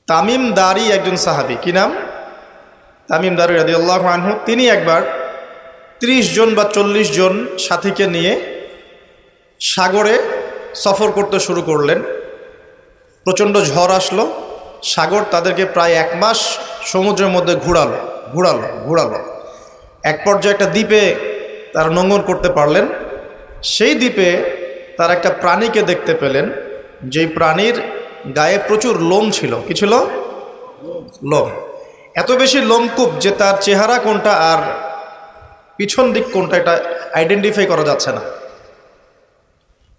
তামিম দারি একজন সাহাবী, কি নাম? তামিম দারি রাদিয়াল্লাহু আনহু। তিনি একবার 30 জন বা 40 জন সাথীকে নিয়ে সাগরে সফর করতে শুরু করলেন। প্রচণ্ড ঝড় আসলো, সাগর তাদেরকে প্রায় 1 মাস সমুদ্রের মধ্যে ঘুরালো। এক পর্যায়ে একটা দ্বীপে তারা নোঙর করতে পারলেন। সেই দ্বীপে তারা একটা প্রাণীকে দেখতে পেলেন, যেই প্রাণীর গায়ে প্রচুর লোম ছিল। কি ছিল? লোম। এত বেশি লোমকূপ যে তার চেহারা কোনটা আর পিছন দিক কোনটা এটা আইডেন্টিফাই করা যাচ্ছে না।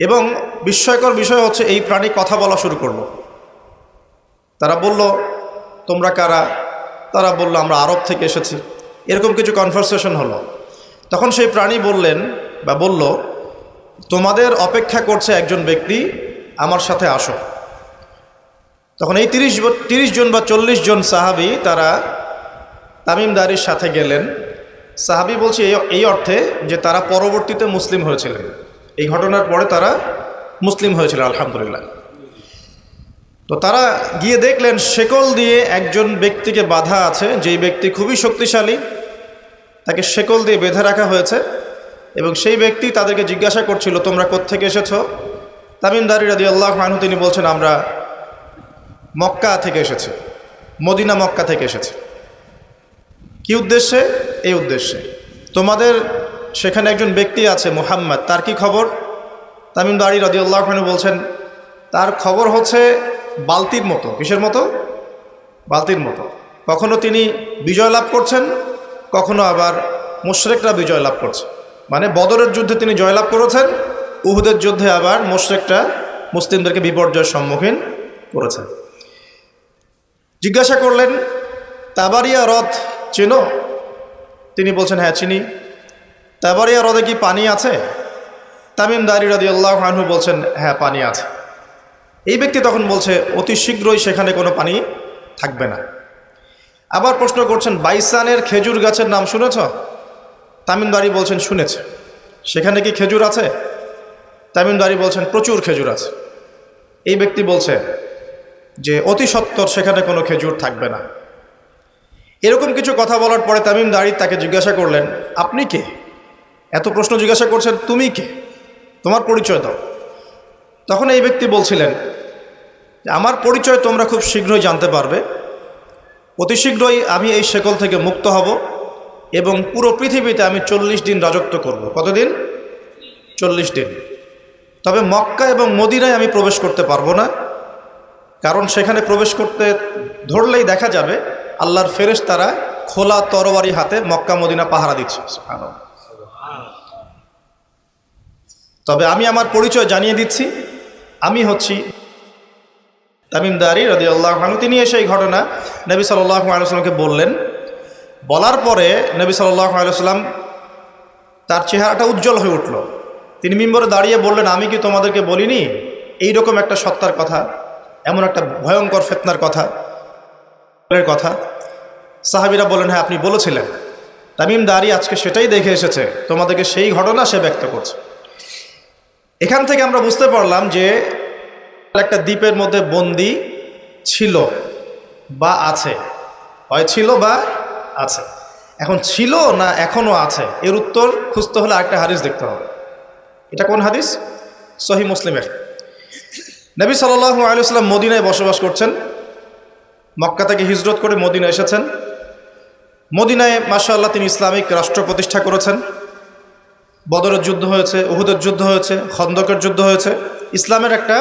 এবং বিস্ময়কর বিষয় হচ্ছে, এই প্রাণী কথা বলা শুরু করলো। তারা বলল, তোমরা কারা? তারা বলল, আমরা আরব থেকে এসেছি। এরকম কিছু কনভারসেশন হলো। তখন সেই প্রাণী বলল, তোমাদের অপেক্ষা করছে একজন ব্যক্তি, আমার সাথে আসো। তখন এই 30 জন বা 40 জন সাহাবী তারা তামিম দারির সাথে গেলেন। সাহাবী বলছে এই অর্থে যে তারা পরবর্তীতে মুসলিম হয়েছিলেন, এই ঘটনার পরে তারা মুসলিম হয়েছিলেন, আলহামদুলিল্লাহ। তো তারা গিয়ে দেখলেন শেকল দিয়ে একজন ব্যক্তিকে বাঁধা আছে, যেই ব্যক্তি খুবই শক্তিশালী, তাকে শেকল দিয়ে বেঁধে রাখা হয়েছে। এবং সেই ব্যক্তি তাদেরকে জিজ্ঞাসা করছিল, তোমরা কোত্থেকে এসেছো? তামিম দারি রাদিয়াল্লাহু আনহু তিনি বলছেন, আমরা মক্কা থেকে এসেছি, মদিনা মক্কা থেকে এসেছি। কি উদ্দেশ্যে? এই উদ্দেশ্যে, তোমাদের সেখানে একজন ব্যক্তি আছে মুহাম্মদ, তার কি খবর? তামিম দারি রাদিয়াল্লাহু আনহু বলছেন, তার খবর হচ্ছে বালতির মতো। কিসের মতো? বালতির মতো। কখনো তিনি বিজয় লাভ করছেন, কখনো আবার মুশরিকরা বিজয় লাভ করছে। মানে বদরের যুদ্ধে তিনি জয়লাভ করেছেন, উহুদের যুদ্ধে আবার মুশরিকরা মুসলিমদেরকে বিপর্যয়ের সম্মুখীন করেছেন। জিজ্ঞাসা করলেন, তাবারিয়া হ্রদ চেনো? তিনি বলছেন, হ্যাঁ চিনি। তাবারিয়া হ্রদে কি পানি আছে? তামিম দারি রাদিয়াল্লাহু আনহু বলছেন, হ্যাঁ পানি আছে। এই ব্যক্তি তখন বলছে, অতি শীঘ্রই সেখানে কোনো পানি থাকবে না। আবার প্রশ্ন করছেন, বাইসানের খেজুর গাছের নাম শুনেছ? তামিম দারি বলছেন, শুনেছে। সেখানে কি খেজুর আছে? তামিম দারি বলছেন, প্রচুর খেজুর আছে। এই ব্যক্তি বলছে যে অতি সত্বর সেখানে কোনো খেজুর থাকবে না। এরকম কিছু কথা বলার পরে তামিম দারি তাকে জিজ্ঞাসা করলেন, আপনি কে? এত প্রশ্ন জিজ্ঞাসা করছেন, তুমি কে? তোমার পরিচয় দাও। তখন এই ব্যক্তি বলছিলেন, আমার পরিচয় তোমরা খুব শীঘ্রই জানতে পারবে। অতি শীঘ্রই আমি এই শেকল থেকে মুক্ত হব এবং পুরো পৃথিবীতে আমি 40 দিন রাজত্ব করব। কতদিন? 40 দিন। তবে মক্কা এবং মদিনায় আমি প্রবেশ করতে পারবো না, কারণ সেখানে প্রবেশ করতে ধরলেই দেখা যাবে আল্লাহর ফেরেশতারা খোলা তরবারি হাতে মক্কা মদিনা পাহারা দিচ্ছে। তবে আমি আমার পরিচয় জানিয়ে দিচ্ছি, আমি হচ্ছি তামিম দারি রাদিয়াল্লাহু আনহু। তিনি এসে এই ঘটনা নবী সাল্লাল্লাহু আলাইহি ওয়াসাল্লামকে বললেন। বলার পরে নবী সাল্লাল্লাহু আলাইহি ওয়াসাল্লাম তার চেহারাটা উজ্জ্বল হয়ে উঠল। তিনি মিম্বরে দাঁড়িয়ে বললেন, আমি কি তোমাদেরকে বলিনি এইরকম একটা সত্তার কথা, এমন একটা ভয়ঙ্কর ফিতনার কথা? সাহাবীরা বলেন, হ্যাঁ আপনি বলেছিলেন। তামিম দারি আজকে সেটাই দেখে এসেছে, তোমাদেরকে সেই ঘটনা সে ব্যক্ত করছে। এখান থেকে আমরা বুঝতে পারলাম যে একটা দ্বীপের মধ্যে বন্দী ছিল বা আছে, হয় ছিল বা আছে। এখন ছিল না এখনো আছে, এর উত্তর খুঁজতে হলে আরেকটা হাদিস দেখতে হবে। এটা কোন হাদিস? সহিহ মুসলিমের। নবী সাল্লাল্লাহু আলাইহি ওয়াসাল্লাম মদিনায় বসবাস করছেন, মক্কা থেকে হিজরত করে মদিনায় এসেছেন। মদিনায় মাশাআল্লাহ তিনি ইসলামিক রাষ্ট্র প্রতিষ্ঠা করেছেন। বদরের যুদ্ধ হয়েছে, উহুদের যুদ্ধ হয়েছে, খন্দকের যুদ্ধ হয়েছে। ইসলামের একটা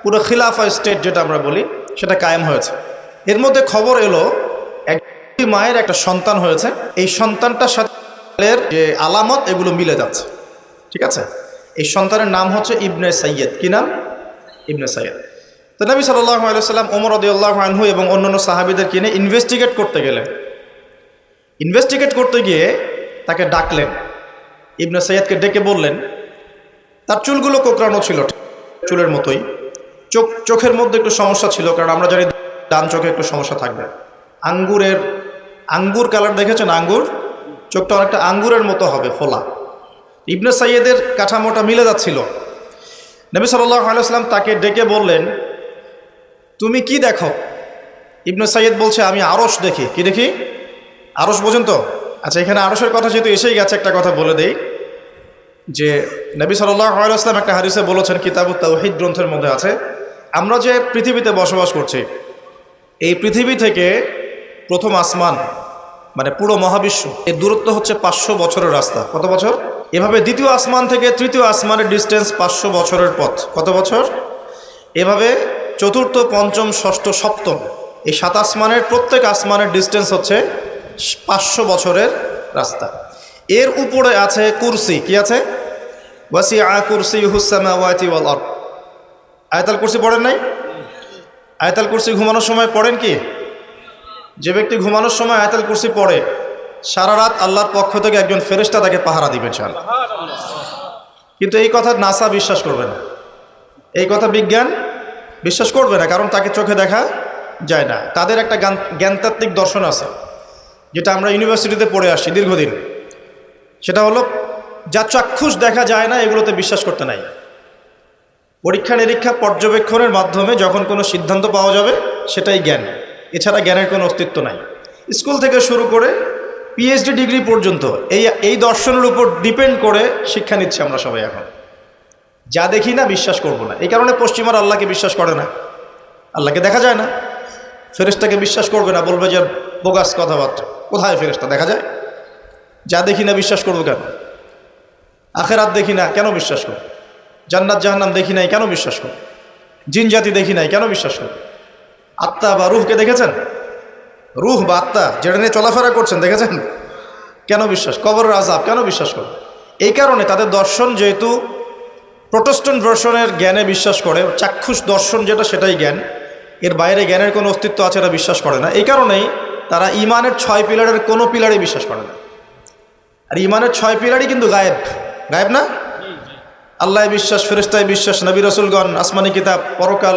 পুরো খিলাফা স্টেট যেটা আমরা বলি সেটা কায়েম হয়েছে। এর মধ্যে খবর এলো এক মায়ের একটা সন্তান হয়েছে, এই সন্তানটার সাথে যে আলামত এগুলো মিলে যাচ্ছে। ঠিক আছে, এই সন্তানের নাম হচ্ছে ইবনে সাইয়্যেদ। কি নাম? ইবনে সাইয়্যেদ। তো নবী সাল্লাল্লাহু আলাইহি ওয়াসাল্লাম ওমর রাদিয়াল্লাহু আনহু এবং অন্যান্য সাহাবীদের কিনে ইনভেস্টিগেট করতে গেলেন। ইনভেস্টিগেট করতে গিয়ে তাকে ডাকলেন, ইবনে সাইয়্যেদকে ডেকে বললেন, তার চুলগুলো কোঁকড়ানো ছিল চুলের মতোই, চোখের মধ্যে একটু সমস্যা ছিল, কারণ আমরা জানি ডান চোখে একটু সমস্যা থাকবে। আঙ্গুর কালার দেখেছেন? আঙ্গুর, চোখটা অনেকটা আঙ্গুরের মতো হবে, ফোলা। ইবনে সাইয়্যেদের কাঠামোটা মিলে যাচ্ছিল। নবী সাল্লাল্লাহু আলাইহি ওয়াসাল্লাম তাকে ডেকে বললেন, তুমি কি দেখো? ইবনে সাইয়্যিদ বলছে আমি আরশ দেখি। কি দেখি? আরশ বোঝেন তো? আচ্ছা, এখানে আরশের কথা যেহেতু এসেই গেছে একটা কথা বলে দেই যে নবী সাল্লাল্লাহু আলাইহি ওয়াসাল্লাম একটা হাদিসে বলেছেন, কিতাবুত তাওহীদ গ্রন্থের মধ্যে আছে, আমরা যে পৃথিবীতে বসবাস করছি এই পৃথিবী থেকে প্রথম আসমান মানে পুরো মহাবিশ্ব এর দূরত্ব হচ্ছে 500 বছরের রাস্তা। কত বছর? এভাবে দ্বিতীয় আসমান থেকে তৃতীয় আসমানের ডিস্টেন্স 500 বছরের পথ। কত বছর? এভাবে চতুর্থ, পঞ্চম, ষষ্ঠ, সপ্তম এই 7 আসমানের প্রত্যেক আসমানের ডিস্টেন্স হচ্ছে 500 বছরের রাস্তা। এর উপরে আছে কুরসি। কি আছে? ওয়াসিআ কুরসিয়ুহুস সামাওয়াতি ওয়াল আরদ। আয়াতুল কুরসি পড়েন নাই? আয়াতুল কুরসি ঘুমানোর সময় পড়েন কি? যে ব্যক্তি ঘুমানোর সময় আয়াতুল কুরসি পড়ে সারা রাত আল্লাহর পক্ষ থেকে একজন ফেরেশতা তাকে পাহারা দিবে চান। কিন্তু এই কথা নাসা বিশ্বাস করবে না, এই কথা বিজ্ঞান বিশ্বাস করবে না, কারণ তাকে চোখে দেখা যায় না। তাদের একটা জ্ঞানতাত্ত্বিক দর্শন আছে যেটা আমরা ইউনিভার্সিটিতে পড়ে আসছি দীর্ঘদিন, সেটা হলো যা চাক্ষুষ দেখা যায় না এগুলোতে বিশ্বাস করতে নাই। পরীক্ষা নিরীক্ষা পর্যবেক্ষণের মাধ্যমে যখন কোনো সিদ্ধান্ত পাওয়া যাবে সেটাই জ্ঞান, এছাড়া জ্ঞানের কোনো অস্তিত্ব নাই। স্কুল থেকে শুরু করে পিএইচডি ডিগ্রি পর্যন্ত এই দর্শনের উপর ডিপেন্ড করে শিক্ষা নিচ্ছি আমরা সবাই। এখন যা দেখি না বিশ্বাস করব না। এই কারণে পশ্চিমার আল্লাহকে বিশ্বাস করে না, আল্লাহকে দেখা যায় না। ফেরেশতাকে বিশ্বাস করবে না, বলবে যে বোগাস কথাবার্তা। কোথায় ফেরেশতা দেখা যায়? যা দেখি না বিশ্বাস করবো কেন? আখেরাত দেখি না কেন বিশ্বাস করব? জান্নাত জাহান্নাম দেখি নাই কেন বিশ্বাস করব? জিন জাতি দেখি নাই কেন বিশ্বাস করব? আত্মা বা রুহকে দেখেছেন? রুহ বা আত্মা যেটা নিয়ে চলাফেরা করছেন দেখেছেন? কেন বিশ্বাস? কবরের আযাব কেন বিশ্বাস করব? এই কারণে তাদের দর্শন যেহেতু প্রোটেস্ট্যান্ট ভার্সনের জ্ঞানে বিশ্বাস করে, চাক্ষুষ দর্শন যেটা সেটাই জ্ঞান, এর বাইরে জ্ঞানের কোনো অস্তিত্ব আছে এটা বিশ্বাস করে না। এই কারণেই তারা ইমানের 6 পিলারের কোনো পিলারে বিশ্বাস করে না। আর ইমানের 6 পিলারই কিন্তু গায়েব। গায়েব না? আল্লাহ বিশ্বাস, ফেরেশতায় বিশ্বাস, নবী রাসূলগণ, আসমানি কিতাব, পরকাল,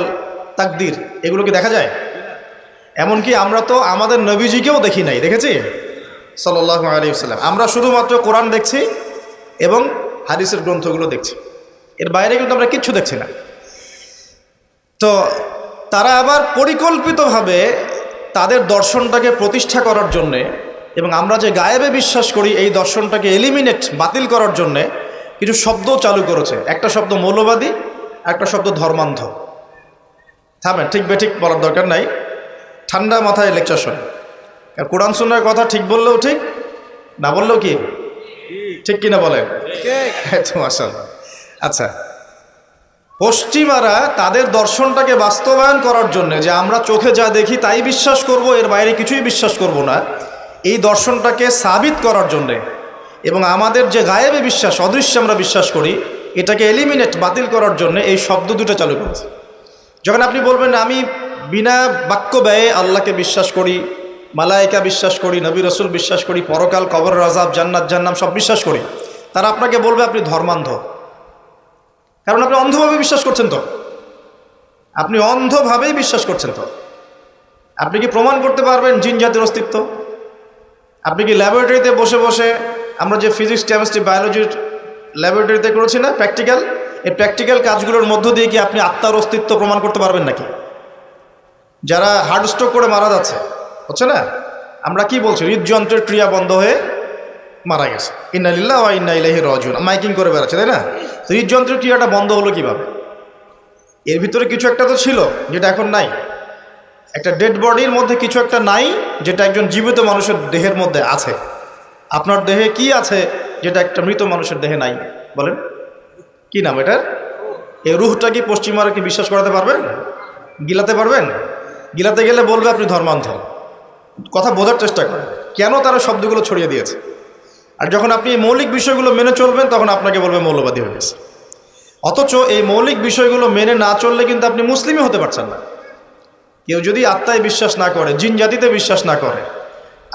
তাকদীর, এগুলো কি দেখা যায়? এমনকি আমরা তো আমাদের নবীজিকেও দেখি নাই, দেখেছি? সাল্লাল্লাহু আলাইহি ওয়াসাল্লাম। আমরা শুধুমাত্র কোরআন দেখছি এবং হাদিসের গ্রন্থগুলো দেখছি, এর বাইরে কিন্তু আমরা কিচ্ছু দেখছি না। তো তারা আবার পরিকল্পিতভাবে তাদের দর্শনটাকে প্রতিষ্ঠা করার জন্যে এবং আমরা যে গায়েবে বিশ্বাস করি এই দর্শনটাকে এলিমিনেট, বাতিল করার জন্যে কিছু শব্দ চালু করেছে। একটা শব্দ মৌলবাদী, একটা শব্দ ধর্মান্ধ। থামেন, ঠিক বেঠিক বলার দরকার নাই, ঠান্ডা মাথায় লেকচার শোনেন। কারণ কোরআন সুন্নাহর কথা ঠিক বললেও ঠিক, না বললেও কি ঠিক কিনা বলেন? মাশাআল্লাহ। আচ্ছা, পশ্চিমারা তাদের দর্শনটাকে বাস্তবায়ন করার জন্য যে আমরা চোখে যা দেখি তাই বিশ্বাস করব, এর বাইরে কিছুই বিশ্বাস করব না, এই দর্শনটাকে সাবিত করার জন্যে এবং আমাদের যে গায়েবে বিশ্বাস, অদৃশ্যে আমরা বিশ্বাস করি, এটাকে এলিমিনেট, বাতিল করার জন্য এই শব্দ দুটো চালু করেছে। যখন আপনি বলবেন আমি বিনা বাক্য ব্যয়ে আল্লাহকে বিশ্বাস করি, মালায়েকা বিশ্বাস করি, নবী রাসূল বিশ্বাস করি, পরকাল, কবরের আযাব, জান্নাত জাহান্নাম সব বিশ্বাস করি, তারা আপনাকে বলবে আপনি ধর্মান্ধ। কারণ আপনি অন্ধভাবে বিশ্বাস করছেন। তো আপনি অন্ধভাবেই বিশ্বাস করছেন। তো আপনি কি প্রমাণ করতে পারবেন জিন জাতির অস্তিত্ব? আপনি কি ল্যাবরেটরিতে বসে বসে, আমরা যে ফিজিক্স, কেমিস্ট্রি, বায়োলজির ল্যাবরেটরিতে করেছি না প্র্যাকটিক্যাল, এই প্র্যাকটিক্যাল কাজগুলোর মধ্য দিয়ে কি আপনি আত্মার অস্তিত্ব প্রমাণ করতে পারবেন নাকি? যারা হার্ট স্ট্রোক করে মারা যাচ্ছে, হচ্ছে না, আমরা কি বলছি? হৃদযন্ত্রের ক্রিয়া বন্ধ হয়ে মারা গেছে, ইন্না লিল্লাহি ওয়া ইন্না ইলাইহি রাজিউন, মাইকিং করে বেড়াচ্ছে, তাই না? হৃদযন্ত্রের ক্রিয়াটা বন্ধ হলো কিভাবে? এর ভিতরে কিছু একটা তো ছিল যেটা এখন নাই। একটা ডেড বডির মধ্যে কিছু একটা নাই যেটা একজন জীবিত মানুষের দেহের মধ্যে আছে। আপনার দেহে কি আছে যেটা একটা মৃত মানুষের দেহে নাই? বলেন কি নাম এটার? এই রুহটা কি পশ্চিমারা কি বিশ্বাস করাতে পারবেন? গিলাতে পারবেন? গিলাতে গেলে বলবে আপনি ধর্মান্ধ। কথা বোঝার চেষ্টা করেন কেন তারা শব্দগুলো ছড়িয়ে দিয়েছে। আর যখন আপনি এই মৌলিক বিষয়গুলো মেনে চলবেন তখন আপনাকে বলবে মৌলবাদী হয়ে গেছে। অথচ এই মৌলিক বিষয়গুলো মেনে না চললে কিন্তু আপনি মুসলিমই হতে পারছেন না। কেউ যদি আত্মায় বিশ্বাস না করে, জিন জাতিতে বিশ্বাস না করে,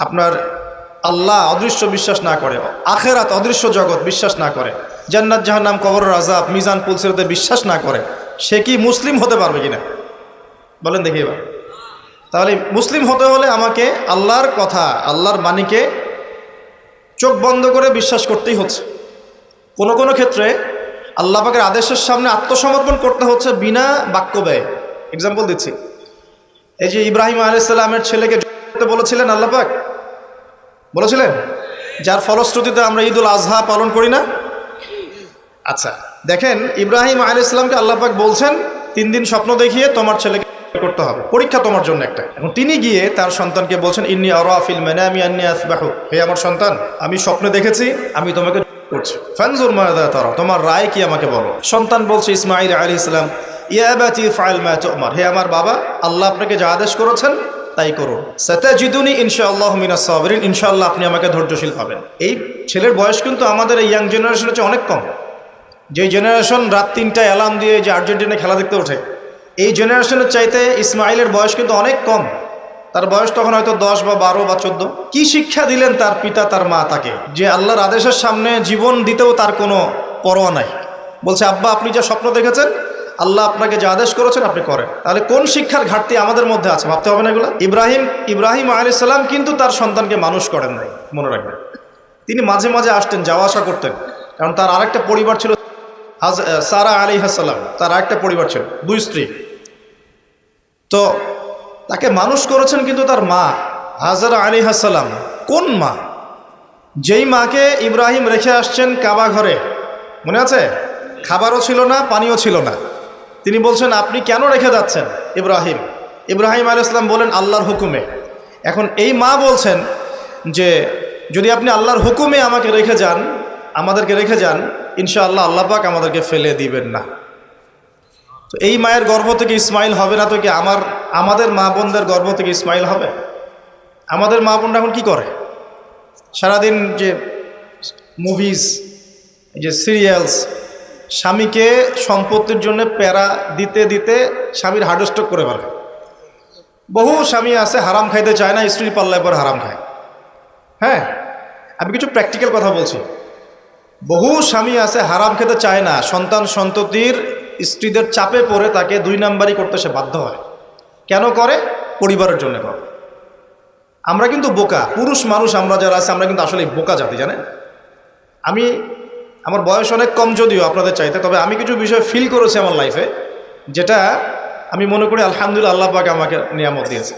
আপনার আল্লাহ অদৃশ্য বিশ্বাস না করে, আখেরাত অদৃশ্য জগৎ বিশ্বাস না করে, জান্নাত জাহান্নাম, কবরের আযাব, মিজান পুলসিরাতে বিশ্বাস না করে, সে কি মুসলিম হতে পারবে কিনা বলেন দেখি এবার। তাহলে মুসলিম হতে হলে আমাকে আল্লাহর কথা, আল্লাহর বাণীকে চোখ বন্ধ করে বিশ্বাস করতেই হচ্ছে। কোনো কোনো ক্ষেত্রে আল্লাহ পাকের আদেশের সামনে আত্মসমর্পণ করতে হচ্ছে বিনা বাক্য ব্যয়। এক্সাম্পল দিচ্ছি, এই যে ইব্রাহিম আলাইহিস সালামের ছেলেকে বলেছিলেন আল্লাহ পাক, বলেছিলেন, যার ফলশ্রুতিতে আমরা ঈদুল আজহা পালন করি না। আচ্ছা দেখেন, ইব্রাহিম আলাইহিস সালামকে আল্লাহ পাক বলছেন 3 দিন স্বপ্ন দেখিয়ে তোমার ছেলেকে করতে হবে, পরীক্ষা তোমার জন্য একটা। এবং তিনি গিয়ে তার সন্তানকে বলছেন, ইন্নী আরা ফিল মানামি আন্নী আসবাহু, হে আমার সন্তান, আমি স্বপ্নে দেখেছি আমি তোমাকে করছি, ফানজুর মাযা তারা, তোমার রায় কি আমাকে বলো। সন্তান বলছে ইসমাঈল আলাইহিস সালাম, ইয়া আবাতি ফাআল মা তু'মার, হে আমার বাবা, আল্লাহ আপনাকে যা আদেশ করেছেন তাই করুন। সাতাজিদুনি ইনশাআল্লাহু মিনাস সাবিরিন, ইনশাআল্লাহ আপনি আমাকে ধৈর্যশীল পাবেন। এই ছেলের বয়স কিন্তু আমাদের এই ইয়াং জেনারেশনের চেয়ে অনেক কম। যে জেনারেশন রাত 3টায় অ্যালার্ম দিয়ে যে আর্জেন্টিনা খেলা দেখতে ওঠে, এই জেনারেশনের চাইতে ইসমাইলের বয়স কিন্তু অনেক কম। তার বয়স তখন হয়তো 10 বা 12 বা 14। কি শিক্ষা দিলেন তার পিতা তার মা তাকে, যে আল্লাহর আদেশের সামনে জীবন দিতেও তার কোনো পরোয়া নাই। বলছে, আব্বা আপনি যা স্বপ্ন দেখেছেন, আল্লাহ আপনাকে যা আদেশ করেছেন আপনি করেন। তাহলে কোন শিক্ষার ঘাটতি আমাদের মধ্যে আছে, ভাবতে হবে না এগুলো। ইব্রাহিম আলাইহিস সালাম কিন্তু তার সন্তানকে মানুষ করেন নাই, মনে রাখবেন। তিনি মাঝে মাঝে আসতেন, যাওয়া আসা করতেন, কারণ তার আরেকটা পরিবার ছিল, সারা আলাইহিস সালাম, তার আরেকটা পরিবার ছিল, 2 স্ত্রী। তো তাকে মানুষ করেছেন কিন্তু তার মা হাজারা আলাইহিস সালাম। কোন মা? যেই মাকে ইব্রাহিম রেখে আসছেন কাবা ঘরে, মনে আছে? খাবারও ছিল না, পানিও ছিল না। তিনি বলছেন, আপনি কেন রেখে যাচ্ছেন ইব্রাহিম আলাইহিস সালাম বলেন, আল্লাহর হুকুমে। এখন এই মা বলছেন যে যদি আপনি আল্লাহর হুকুমে আমাকে রেখে যান, আমাদেরকে রেখে যান, ইনশাআল্লাহ আল্লাহ পাক আমাদেরকে ফেলে দিবেন না। তো এই মায়ের গর্ভ থেকে ইসমাইল হবে না তো কি আমাদের মা বোনদের গর্ভ থেকে ইসমাইল হবে? আমাদের মা বোনরা এখন কি করে? সারাদিন যে মুভিজ, যে সিরিয়ালস, স্বামীকে সম্পত্তির জন্য প্যারা দিতে দিতে স্বামীর হার্ট স্ট্রোক করে ফেলে। বহু স্বামী আছে হারাম খাইতে চায় না, স্ত্রীর পাল্লায় পর হারাম খায়। হ্যাঁ, আমি কিছু প্র্যাকটিক্যাল কথা বলছি। বহু স্বামী আছে হারাম খেতে চায় না, সন্তান সন্ততির স্ত্রীদের চাপে পড়ে তাকে 2 নাম্বারই করতে সে বাধ্য হয়। কেন করে? পরিবারের জন্য করে। আমরা কিন্তু বোকা পুরুষ মানুষ, আমরা যারা আছে আমরা কিন্তু আসলে বোকা জাতি, জানেন? আমার বয়স অনেক কম যদিও আপনাদের চাইতে, তবে আমি কিছু বিষয় ফিল করেছি আমার লাইফে, যেটা আমি মনে করি আলহামদুলিল্লাহ আল্লাহ পাক আমাকে নিয়ামত দিয়েছে।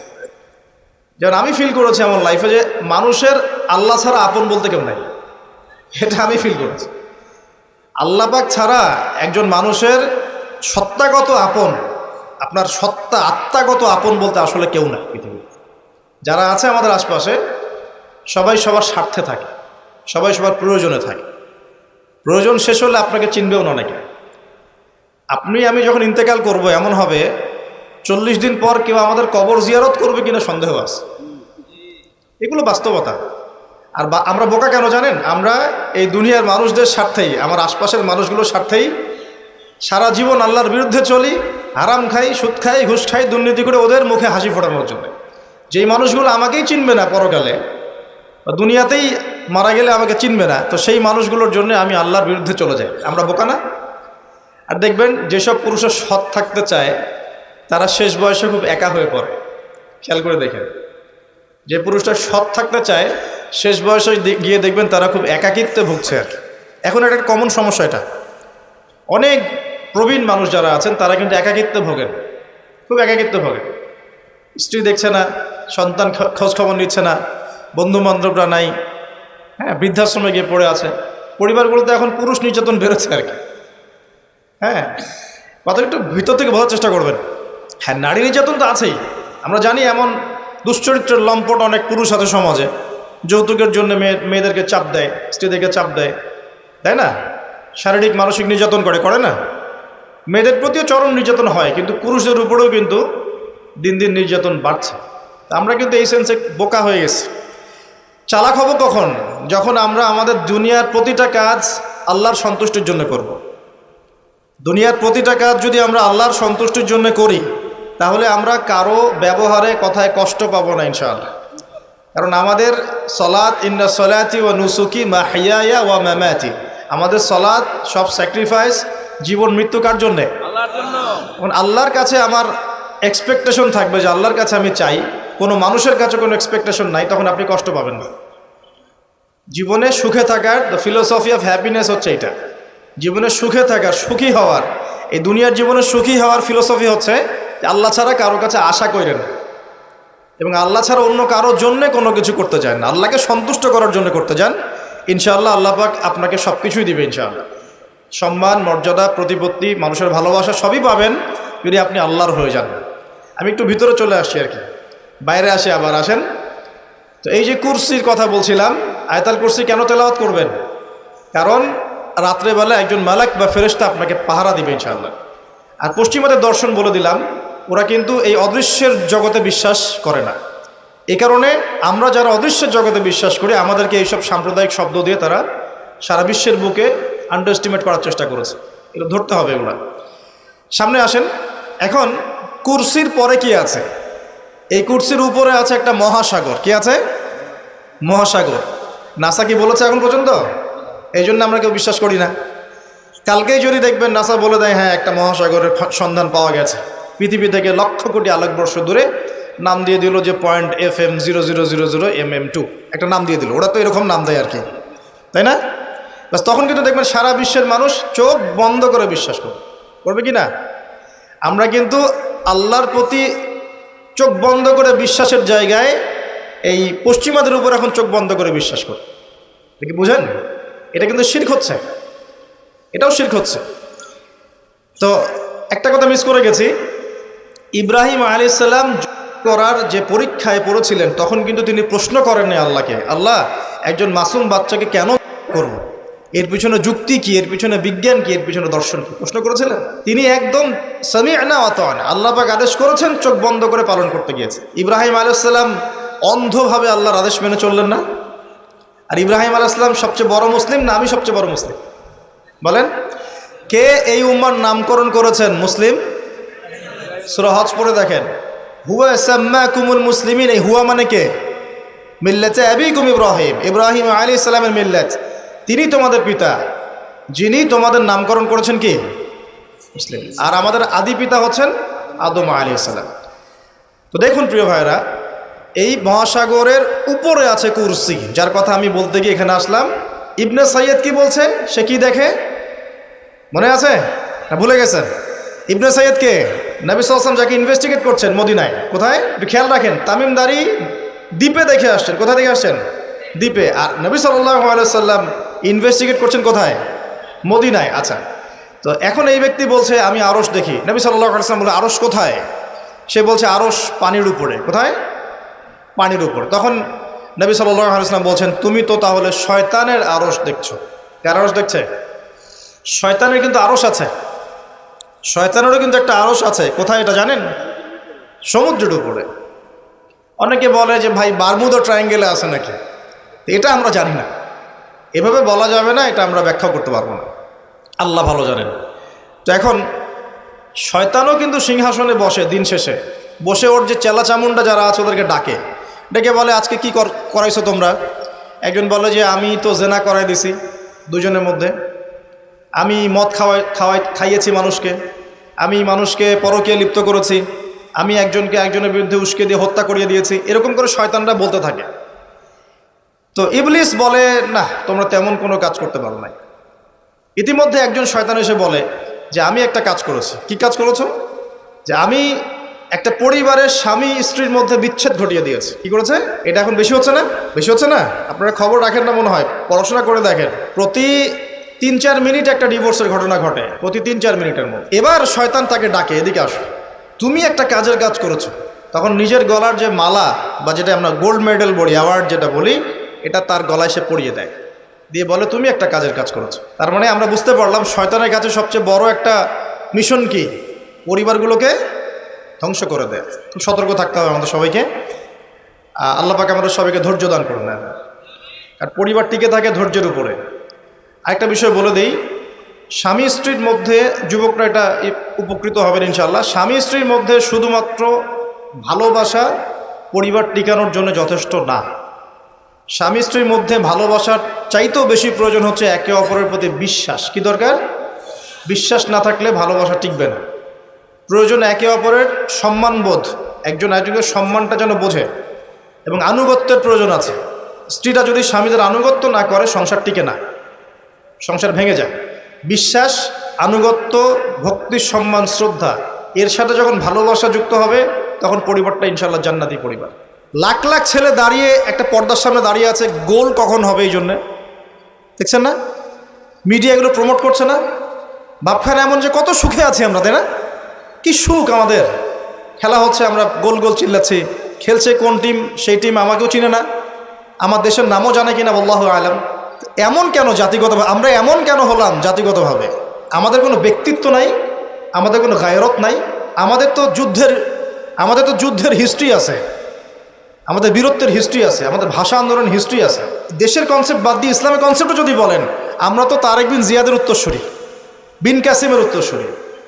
যেমন আমি ফিল করেছি আমার লাইফে যে মানুষের আল্লাহ ছাড়া আপন বলতে কেউ নাই, এটা আমি ফিল করেছি। আল্লাহ পাক ছাড়া একজন মানুষের সত্তাগত আপন, আপনার সত্তা আত্মাগত আপন বলতে আসলে কেউ নাই পৃথিবীতে। যারা আছে আমাদের আশপাশে সবাই সবার স্বার্থে থাকে, সবাই সবার প্রয়োজনে থাকে। প্রয়োজন শেষ হলে আপনাকে চিনবেও না নাকি। আমি যখন ইন্তেকাল করব, এমন হবে 40 দিন পর কেউ আমাদের কবর জিয়ারত করবে কিনা সন্দেহ আছে। এগুলো বাস্তবতা। আর আমরা বোকা কেন জানেন? আমরা এই দুনিয়ার মানুষদের স্বার্থেই, আমার আশপাশের মানুষগুলোর স্বার্থেই সারা জীবন আল্লাহর বিরুদ্ধে চলি, হারাম খাই, সুদ খাই, ঘুষ খাই, দুর্নীতি করে ওদের মুখে হাসি ফোটানোর জন্য। যেই মানুষগুলো আমাকেই চিনবে না পরকালে, বা দুনিয়াতেই মারা গেলে আমাকে চিনবে না, তো সেই মানুষগুলোর জন্য আমি আল্লাহর বিরুদ্ধে চলে যাই। আমরা বোকা না? আর দেখবেন যেসব পুরুষের সৎ থাকতে চায় তারা শেষ বয়সে খুব একা হয়ে পড়ে। খেয়াল করে দেখেন, যে পুরুষটা সৎ থাকতে চায় শেষ বয়সে গিয়ে দেখবেন তারা খুব একাকিত্বে ভুগছে। আর এখন এটা একটা কমন সমস্যা। এটা অনেক প্রবীণ মানুষ যারা আছেন তারা কিন্তু একাকিত্বে ভোগেন, খুব একাকিত্বে ভোগেন। স্ত্রী দেখছে না, সন্তান খোঁজ খবর নিচ্ছে না, বন্ধু বান্ধবরা নাই, হ্যাঁ, বৃদ্ধাশ্রমে গিয়ে পড়ে আছে। পরিবারগুলোতে এখন পুরুষ নির্যাতন বেড়েছে আর কি। হ্যাঁ, কথা একটু ভিতর থেকে বোঝার চেষ্টা করবেন। হ্যাঁ, নারী নির্যাতন তো আছেই। আমরা জানি এমন দুশ্চরিত্রের লম্পট অনেক পুরুষ আছে সমাজে, যৌতুকের জন্য মেয়েদেরকে চাপ দেয়, স্ত্রীদেরকে চাপ দেয়, তাই না? শারীরিক মানসিক নির্যাতন করে না? মেয়েদের প্রতিও চরম নির্যাতন হয়, কিন্তু পুরুষদের উপরেও কিন্তু দিন দিন নির্যাতন বাড়ছে। আমরা কিন্তু এই সেন্সে বোকা হয়ে গেছি। চালাক হব কখন? যখন আমরা আমাদের দুনিয়ার প্রতিটা কাজ আল্লাহর সন্তুষ্টির জন্য করব। দুনিয়ার প্রতিটা কাজ যদি আমরা আল্লাহর সন্তুষ্টির জন্য করি, তাহলে আমরা কারো ব্যবহারে কথায় কষ্ট পাবো না ইনশাআল্লাহ। কারণ আমাদের সলাত, ইন্না সলাতি ওয়া নুসুকি মাহইয়ায়া ওয়া মামাতি, আমাদের সলাত সব স্যাক্রিফাইস, জীবন মৃত্যু কার জন্যে? আল্লাহর জন্য। এখন আল্লাহর কাছে আমার এক্সপেকটেশন থাকবে যে আল্লাহর কাছে আমি চাই, কোনো মানুষের কাছে কোনো এক্সপেকটেশন নাই, তখন আপনি কষ্ট পাবেন না। জীবনে সুখে থাকার দ্য ফিলোসফি অফ হ্যাপিনেস হচ্ছে এটা। জীবনে সুখে থাকার, সুখী হওয়ার, এই দুনিয়ার জীবনে সুখী হওয়ার ফিলোসফি হচ্ছে যে আল্লাহ ছাড়া কারোর কাছে আশা করেন না। এবং আল্লাহ ছাড়া অন্য কারোর জন্যে কোনো কিছু করতে চান না, আল্লাহকে সন্তুষ্ট করার জন্য করতে চান, ইনশাআল্লাহ আল্লাহ পাক আপনাকে সব কিছুই দিবে ইনশাআল্লাহ। সম্মান, মর্যাদা, প্রতিপত্তি, মানুষের ভালোবাসা সবই পাবেন যদি আপনি আল্লাহর হয়ে যান। আমি একটু ভিতরে চলে আসছি আর কি, বাইরে আসে আবার আসেন। তো এই যে কুরসির কথা বলছিলাম, আয়াতুল কুরসি কেন তেলাওয়াত করবেন? কারণ রাত্রেবেলা একজন মালাক বা ফেরেশতা আপনাকে পাহারা দিবে ইনশাআল্লাহ। আর পশ্চিমাদের দর্শন বলে দিলাম, ওরা কিন্তু এই অদৃশ্যের জগতে বিশ্বাস করে না। এই কারণে আমরা যারা অদৃশ্যের জগতে বিশ্বাস করি, আমাদেরকে এইসব সাম্প্রদায়িক শব্দ দিয়ে তারা সারা বিশ্বের বুকে আন্ডারএস্টিমেট করার চেষ্টা করেছে। এগুলো ধরতে হবে এগুলা। সামনে আসেন। এখন কুরসির পরে কি আছে? এই কুরসির উপরে আছে একটা মহাসাগর। কি আছে? মহাসাগর। নাসা কি বলেছে এখন পর্যন্ত? এই জন্য আমরা কেউ বিশ্বাস করি না। কালকেই যদি দেখবেন নাসা বলে দেয় হ্যাঁ একটা মহাসাগরের সন্ধান পাওয়া গেছে, পৃথিবী থেকে লক্ষ কোটি আলোকবর্ষ দূরে, নাম দিয়ে দিল যে .FM0000mm2, একটা নাম দিয়ে দিল। ওরা তো এরকম নাম দেয় আর কি, তাই না? বাস তখন কিন্তু দেখবেন সারা বিশ্বের মানুষ চোখ বন্ধ করে বিশ্বাস করবে কি না? আমরা কিন্তু আল্লাহর প্রতি চোখ বন্ধ করে বিশ্বাসের জায়গায় এই পশ্চিমাদের উপর এখন চোখ বন্ধ করে বিশ্বাস করি। এটা কি বুঝেন? এটা কিন্তু শিরক হচ্ছে, এটাও শিরক হচ্ছে। তো একটা কথা মিস করে গেছি, ইব্রাহিম আলাইহিস সালাম করার যে পরীক্ষায় পড়েছিলেন তখন কিন্তু তিনি প্রশ্ন করেননি আল্লাহকে, আল্লাহ একজন মাসুম বাচ্চাকে কেন করব, এর পিছনে যুক্তি কি, এর পিছনে বিজ্ঞান কি, এর পিছনে দর্শন কি, প্রশ্ন করেছিলেন? তিনি একদম সামি'না ওয়া আতা'না, আল্লাহ পাক আদেশ করেছেন, চোখ বন্ধ করে পালন করতে গিয়েছে। ইব্রাহিম আলাইহিস সালাম অন্ধভাবে আল্লাহর আদেশ মেনে চললেন না? আর ইব্রাহিম আলাইহিস সালাম সবচেয়ে বড় মুসলিম না আমি সবচেয়ে বড় মুসলিম? বলেন, কে এই উম্মার নামকরণ করেছেন মুসলিম? সূরা হজ পড়ে দেখেন, হুয়া সাম্মাকুমুল মুসলিমিন। এই হুয়া মানে কে? মিল্লাতে আবিকুম ইব্রাহিম, ইব্রাহিম আলাইহিস সালামের মিল্লাত, তিনি তোমাদের পিতা, যিনি তোমাদের নামকরণ করেছেন কি? মুসলিম। আর আমাদের আদি পিতা হচ্ছেন আদম আলাইহিস সালাম। তো দেখুন প্রিয় ভাইরা, এই মহাসাগরের উপরে আছে কুরসি, যার কথা আমি বলতে গিয়ে এখানে আসলাম। ইবনে সাইয়্যিদ কি বলছে, সে কি দেখে মনে আছে না ভুলে গেছেন? ইবনে সাইয়্যিদ কে? নবী সাল্লাল্লাহু আলাইহি ওয়াসাল্লাম যাকে ইনভেস্টিগেট করছেন মদিনায়, কোথায় একটু খেয়াল রাখেন, তামিমদারি দ্বীপে দেখে আসছেন। কোথায় দেখে আসছেন? দ্বীপে। আর নবী সাল্লাল্লাহু আলাইহি ওয়াসাল্লাম ইনভেস্টিগেট করছেন কোথায়? মদিনায়। আচ্ছা, তো এখন এই ব্যক্তি বলছে আমি আরশ দেখি। নবী সাল্লাল্লাহু আলাইহি ওয়াসাল্লাম বলে আরশ কোথায়? সে বলছে আরশ পানির উপরে। কোথায়? পানির উপরে। তখন নবী সাল্লাল্লাহু আলাইহি ওয়াসাল্লাম বলছেন তুমি তো তাহলে শয়তানের আরশ দেখছো। কার আরশ দেখছে? শয়তানের কিন্তু আরশ আছে, শয়তানেরও কিন্তু একটা আরশ আছে। কোথায় এটা জানেন? সমুদ্রের উপরে। অনেকে বলে যে ভাই বারমুদা ট্রায়াঙ্গেলে আছে নাকি, এটা আমরা জানি না, এভাবে বলা যাবে না, এটা আমরা ব্যাখ্যা করতে পারবো না, আল্লাহ ভালো জানেন। তো এখন শয়তানও কিন্তু সিংহাসনে বসে, দিন শেষে বসে ওর যে চেলা চামুন্ডা যারা আছে ওদেরকে ডাকে, ডেকে বলে আজকে কি করাইছো তোমরা? একজন বলে যে আমি তো জেনা করাই দিছি দুজনের মধ্যে, আমি মদ খাইয়েছি মানুষকে, আমি মানুষকে পরকীয়ায় লিপ্ত করেছি, আমি একজনকে একজনের বিরুদ্ধে উস্কে দিয়ে হত্যা করিয়ে দিয়েছি। এরকম করে শয়তানরা বলতে থাকে। তো ইবলিস বলে না, তোমরা তেমন কোনো কাজ করতে পারো নাই। ইতিমধ্যে একজন শয়তান এসে বলে যে আমি একটা কাজ করেছি। কি কাজ করেছো? যে আমি একটা পরিবারের স্বামী স্ত্রীর মধ্যে বিচ্ছেদ ঘটিয়ে দিয়েছে। কি করেছে? এটা এখন বেশি হচ্ছে না? বেশি হচ্ছে না? আপনারা খবর রাখেন না মনে হয়, পড়াশোনা করে দেখেন, প্রতি 3-4 মিনিট একটা ডিভোর্সের ঘটনা ঘটে, প্রতি 3-4 মিনিটের মধ্যে। এবার শয়তান তাকে ডাকে, এদিকে আসো, তুমি একটা কাজের কাজ করেছো। তখন নিজের গলার যে মালা বা যেটা আমরা গোল্ড মেডেল বলি, অ্যাওয়ার্ড যেটা বলি, এটা তার গলায় সে পরিয়ে দেয়, দিয়ে বলে তুমি একটা কাজের কাজ করেছো। তার মানে আমরা বুঝতে পারলাম শয়তানের কাছে সবচেয়ে বড় একটা মিশন কি? পরিবারগুলোকে ধ্বংস করে দেয়। খুব সতর্ক থাকতে হবে আমাদের সবাইকে। আল্লাহ পাক আমাদের সবাইকে ধৈর্য দান করুন। আর পরিবার টিকে থাকে ধৈর্যের উপরে। আরেকটা বিষয় বলে দেই, স্বামী স্ত্রীর মধ্যে, যুবকরা এটা উপকৃত হবেন ইনশাআল্লাহ, স্বামী স্ত্রীর মধ্যে শুধুমাত্র ভালোবাসা পরিবার টিকানোর জন্য যথেষ্ট না। স্বামী স্ত্রীর মধ্যে ভালোবাসার চাইতেও বেশি প্রয়োজন হচ্ছে একে অপরের প্রতি বিশ্বাস। কি দরকার? বিশ্বাস না থাকলে ভালোবাসা টিকবে না। প্রয়োজন একে অপরের সম্মানবোধ, একজন একজনের সম্মানটা যেন বোঝে, এবং আনুগত্যের প্রয়োজন আছে। স্ত্রীটা যদি স্বামীদের আনুগত্য না করে সংসার টিকে না, সংসার ভেঙে যায়। বিশ্বাস, আনুগত্য, ভক্তি, সম্মান, শ্রদ্ধা, এর সাথে যখন ভালোবাসা যুক্ত হবে তখন পরিবারটা ইনশাআল্লাহ জান্নাতি পরিবার। লাখ লাখ ছেলে দাঁড়িয়ে একটা পর্দার সামনে দাঁড়িয়ে আছে, গোল কখন হবে এই জন্যে, দেখছেন না? মিডিয়া এগুলো প্রমোট করছে না? ভাবখানে এমন যে কত সুখে আছি আমরা, তাই না? কি সুখ আমাদের, খেলা হচ্ছে, আমরা গোল গোল চিল্লাচ্ছি, খেলছে কোন টিম, সেই টিম আমাকেও চিনে না, আমার দেশের নামও জানে কিনা আল্লাহু আলাম। এমন কেন জাতিগতভাবে আমরা এমন কেন হলাম জাতিগতভাবে? আমাদের কোনো ব্যক্তিত্ব নাই, আমাদের কোনো গায়রত নাই, আমাদের তো যুদ্ধের হিস্ট্রি আছে, আমাদের বীরত্বের হিস্ট্রি আছে, আমাদের ভাষা আন্দোলন হিস্ট্রি আছে। দেশের কনসেপ্ট বাদ দিয়ে ইসলামের কনসেপ্টও যদি বলেন, আমরা তো তারেক বিন জিয়াদের উত্তরসূরি, বিন কাসিমের উত্তরসূরি,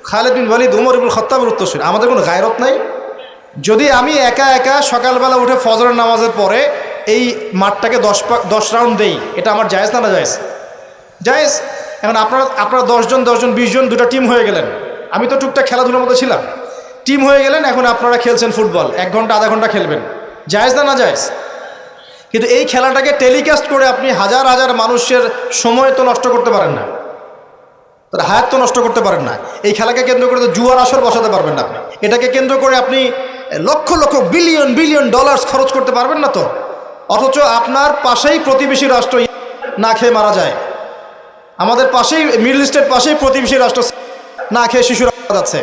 খালেদ বিন ওয়ালিদ, উমর ইবনুল খাত্তাবের উত্তরসূরি। আমাদের কোনো গায়রত নাই? যদি আমি একা একা সকালবেলা উঠে ফজরের নামাজের পরে এই মাঠটাকে 10 রাউন্ড দেই, এটা আমার জায়েজ না? না জায়েজ? জায়েজ। এখন আপনারা 10 জন 20 জন দুটা টিম হয়ে গেলেন, আমি তো টুকটাক খেলাধুলার মধ্যে ছিলাম, টিম হয়ে গেলেন, এখন আপনারা খেলছেন ফুটবল, 1 ঘন্টা আধা ঘন্টা খেলবেন, জায়েজ না? না জায়েজ? কিন্তু এই খেলাটাকে টেলিকাস্ট করে আপনি হাজার হাজার মানুষের সময় তো নষ্ট করতে পারেন না, তার হায়াত তো নষ্ট করতে পারেন না। এই খেলাকে কেন্দ্র করে তো জুয়ার আসর বসাতে পারবেন না আপনি, এটাকে কেন্দ্র করে আপনি lakh lakh billion billion dollars খরচ করতে পারবেন না তো। অথচ আপনার পাশেই প্রতিবেশী রাষ্ট্র না খেয়ে মারা যায়, আমাদের পাশেই মিডল ইস্টের পাশেই প্রতিবেশী রাষ্ট্র না খেয়ে শিশুরা যাচ্ছে।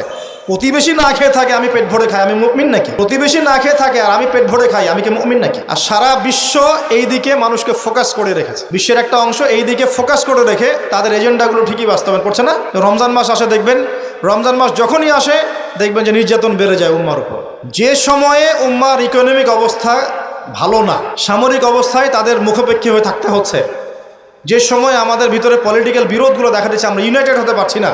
প্রতিবেশী না খেয়ে থাকে, আমি পেট ভরে খাই, আমি মুমিন নাকি? প্রতিবেশী না খেয়ে থাকে আর আমি পেট ভরে খাই, আমি কি মুমিন নাকি? আর সারা বিশ্ব এই দিকে মানুষকে ফোকাস করে রেখেছে, বিশ্বের একটা অংশ এই দিকে ফোকাস করে রেখে তাদের এজেন্ডাগুলো ঠিকই বাস্তবায়ন করছে না। রমজান মাস আসে, দেখবেন রমজান মাস যখনই আসে দেখবেন যে নির্যাতন বেড়ে যায় উম্মার উপর। যে সময়ে উম্মার ইকোনমিক অবস্থা ভালো না, সামরিক অবস্থায় তাদের মুখাপেক্ষী হয়ে থাকতে হচ্ছে, যে সময় আমাদের ভিতরে পলিটিক্যাল বিরোধগুলো দেখা দিচ্ছে, আমরা ইউনাইটেড হতে পারছি না,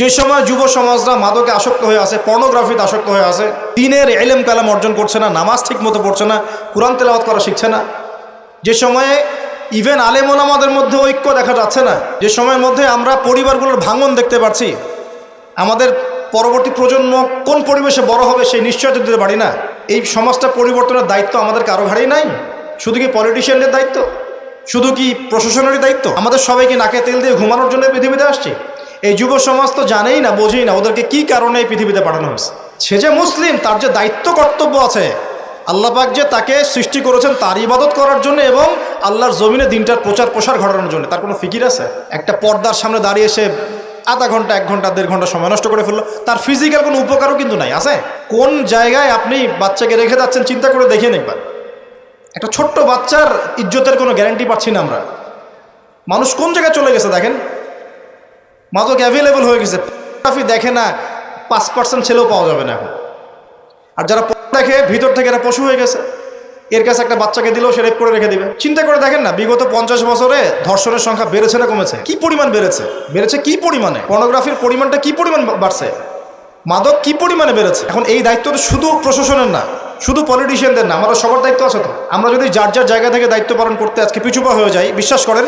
যে সময় যুব সমাজরা মাদকে আসক্ত হয়ে আছে, পর্নোগ্রাফিতে আসক্ত হয়ে আছে, দ্বীনের ইলম কালাম অর্জন করছে না, নামাজ ঠিক মতো পড়ছে না, কুরআন তেলাওয়াত করা শিখছে না, যে সময়ে ইভেন আলেম ওলামাদের মধ্যে ঐক্য দেখা যাচ্ছে না, যে সময়ের মধ্যে আমরা পরিবারগুলোর ভাঙন দেখতে পাচ্ছি, আমাদের পরবর্তী প্রজন্ম কোন পরিবেশে বড় হবে সেই নিশ্চয়তা দিতে পারি না। এই সমাজটা পরিবর্তনের দায়িত্ব আমাদের কারো ঘাড়েই নাই। শুধু কি পলিটিশিয়ানদের দায়িত্ব? শুধু কি প্রশাসনেরই দায়িত্ব? আমাদের সবাইকে নাকে তেল দিয়ে ঘুমানোর জন্য পৃথিবীতে আসছে। এই যুব সমাজ তো জানেই না, বোঝেই না ওদেরকে কি কারণে এই পৃথিবীতে পাঠানো হয়েছে। সে যে মুসলিম, তার যে দায়িত্ব কর্তব্য আছে, আল্লাহ পাক যে তাকে সৃষ্টি করেছেন তার ইবাদত করার জন্য এবং আল্লাহর জমিনে দিনটার প্রচার প্রসার ঘটানোর জন্য, তার কোনো ফিকির আছে? একটা পর্দার সামনে দাঁড়িয়ে সে আধা ঘন্টা 1 ঘন্টা 1.5 ঘন্টা সময় নষ্ট করে ফেললো, তার ফিজিক্যাল কোনো উপকারও কিন্তু নাই। আছে? কোন জায়গায় আপনি বাচ্চাকে রেখে যাচ্ছেন চিন্তা করে দেখেন একবার। একটা ছোট্ট বাচ্চার ইজ্জতের কোনো গ্যারান্টি পাচ্ছি না আমরা। মানুষ কোন জায়গায় চলে গেছে দেখেন, মাদক অ্যাভেলেবল হয়ে গেছে, পর্নোগ্রাফি দেখে না 5% ছেলেও পাওয়া যাবে না এখন। আর যারা দেখে ভিতর থেকে এরা পশু হয়ে গেছে, এর কাছে একটা বাচ্চাকে দিলেও সে রেপ করে রেখে দিবে। চিন্তা করে দেখেন না, বিগত 50 বছরে ধর্ষণের সংখ্যা বেড়েছে না কমেছে? কি পরিমাণ বেড়েছে, বেড়েছে কি পরিমাণে? পর্নোগ্রাফির পরিমাণটা কি পরিমাণ বাড়ছে, মাদক কি পরিমাণে বেড়েছে। এখন এই দায়িত্ব তো শুধু প্রশাসনের না, শুধু পলিটিশিয়ানদের না, আমাদের সবার দায়িত্ব আছে তো। আমরা যদি যার যার জায়গা থেকে দায়িত্ব পালন করতে আজকে পিছুপা হয়ে যাই, বিশ্বাস করেন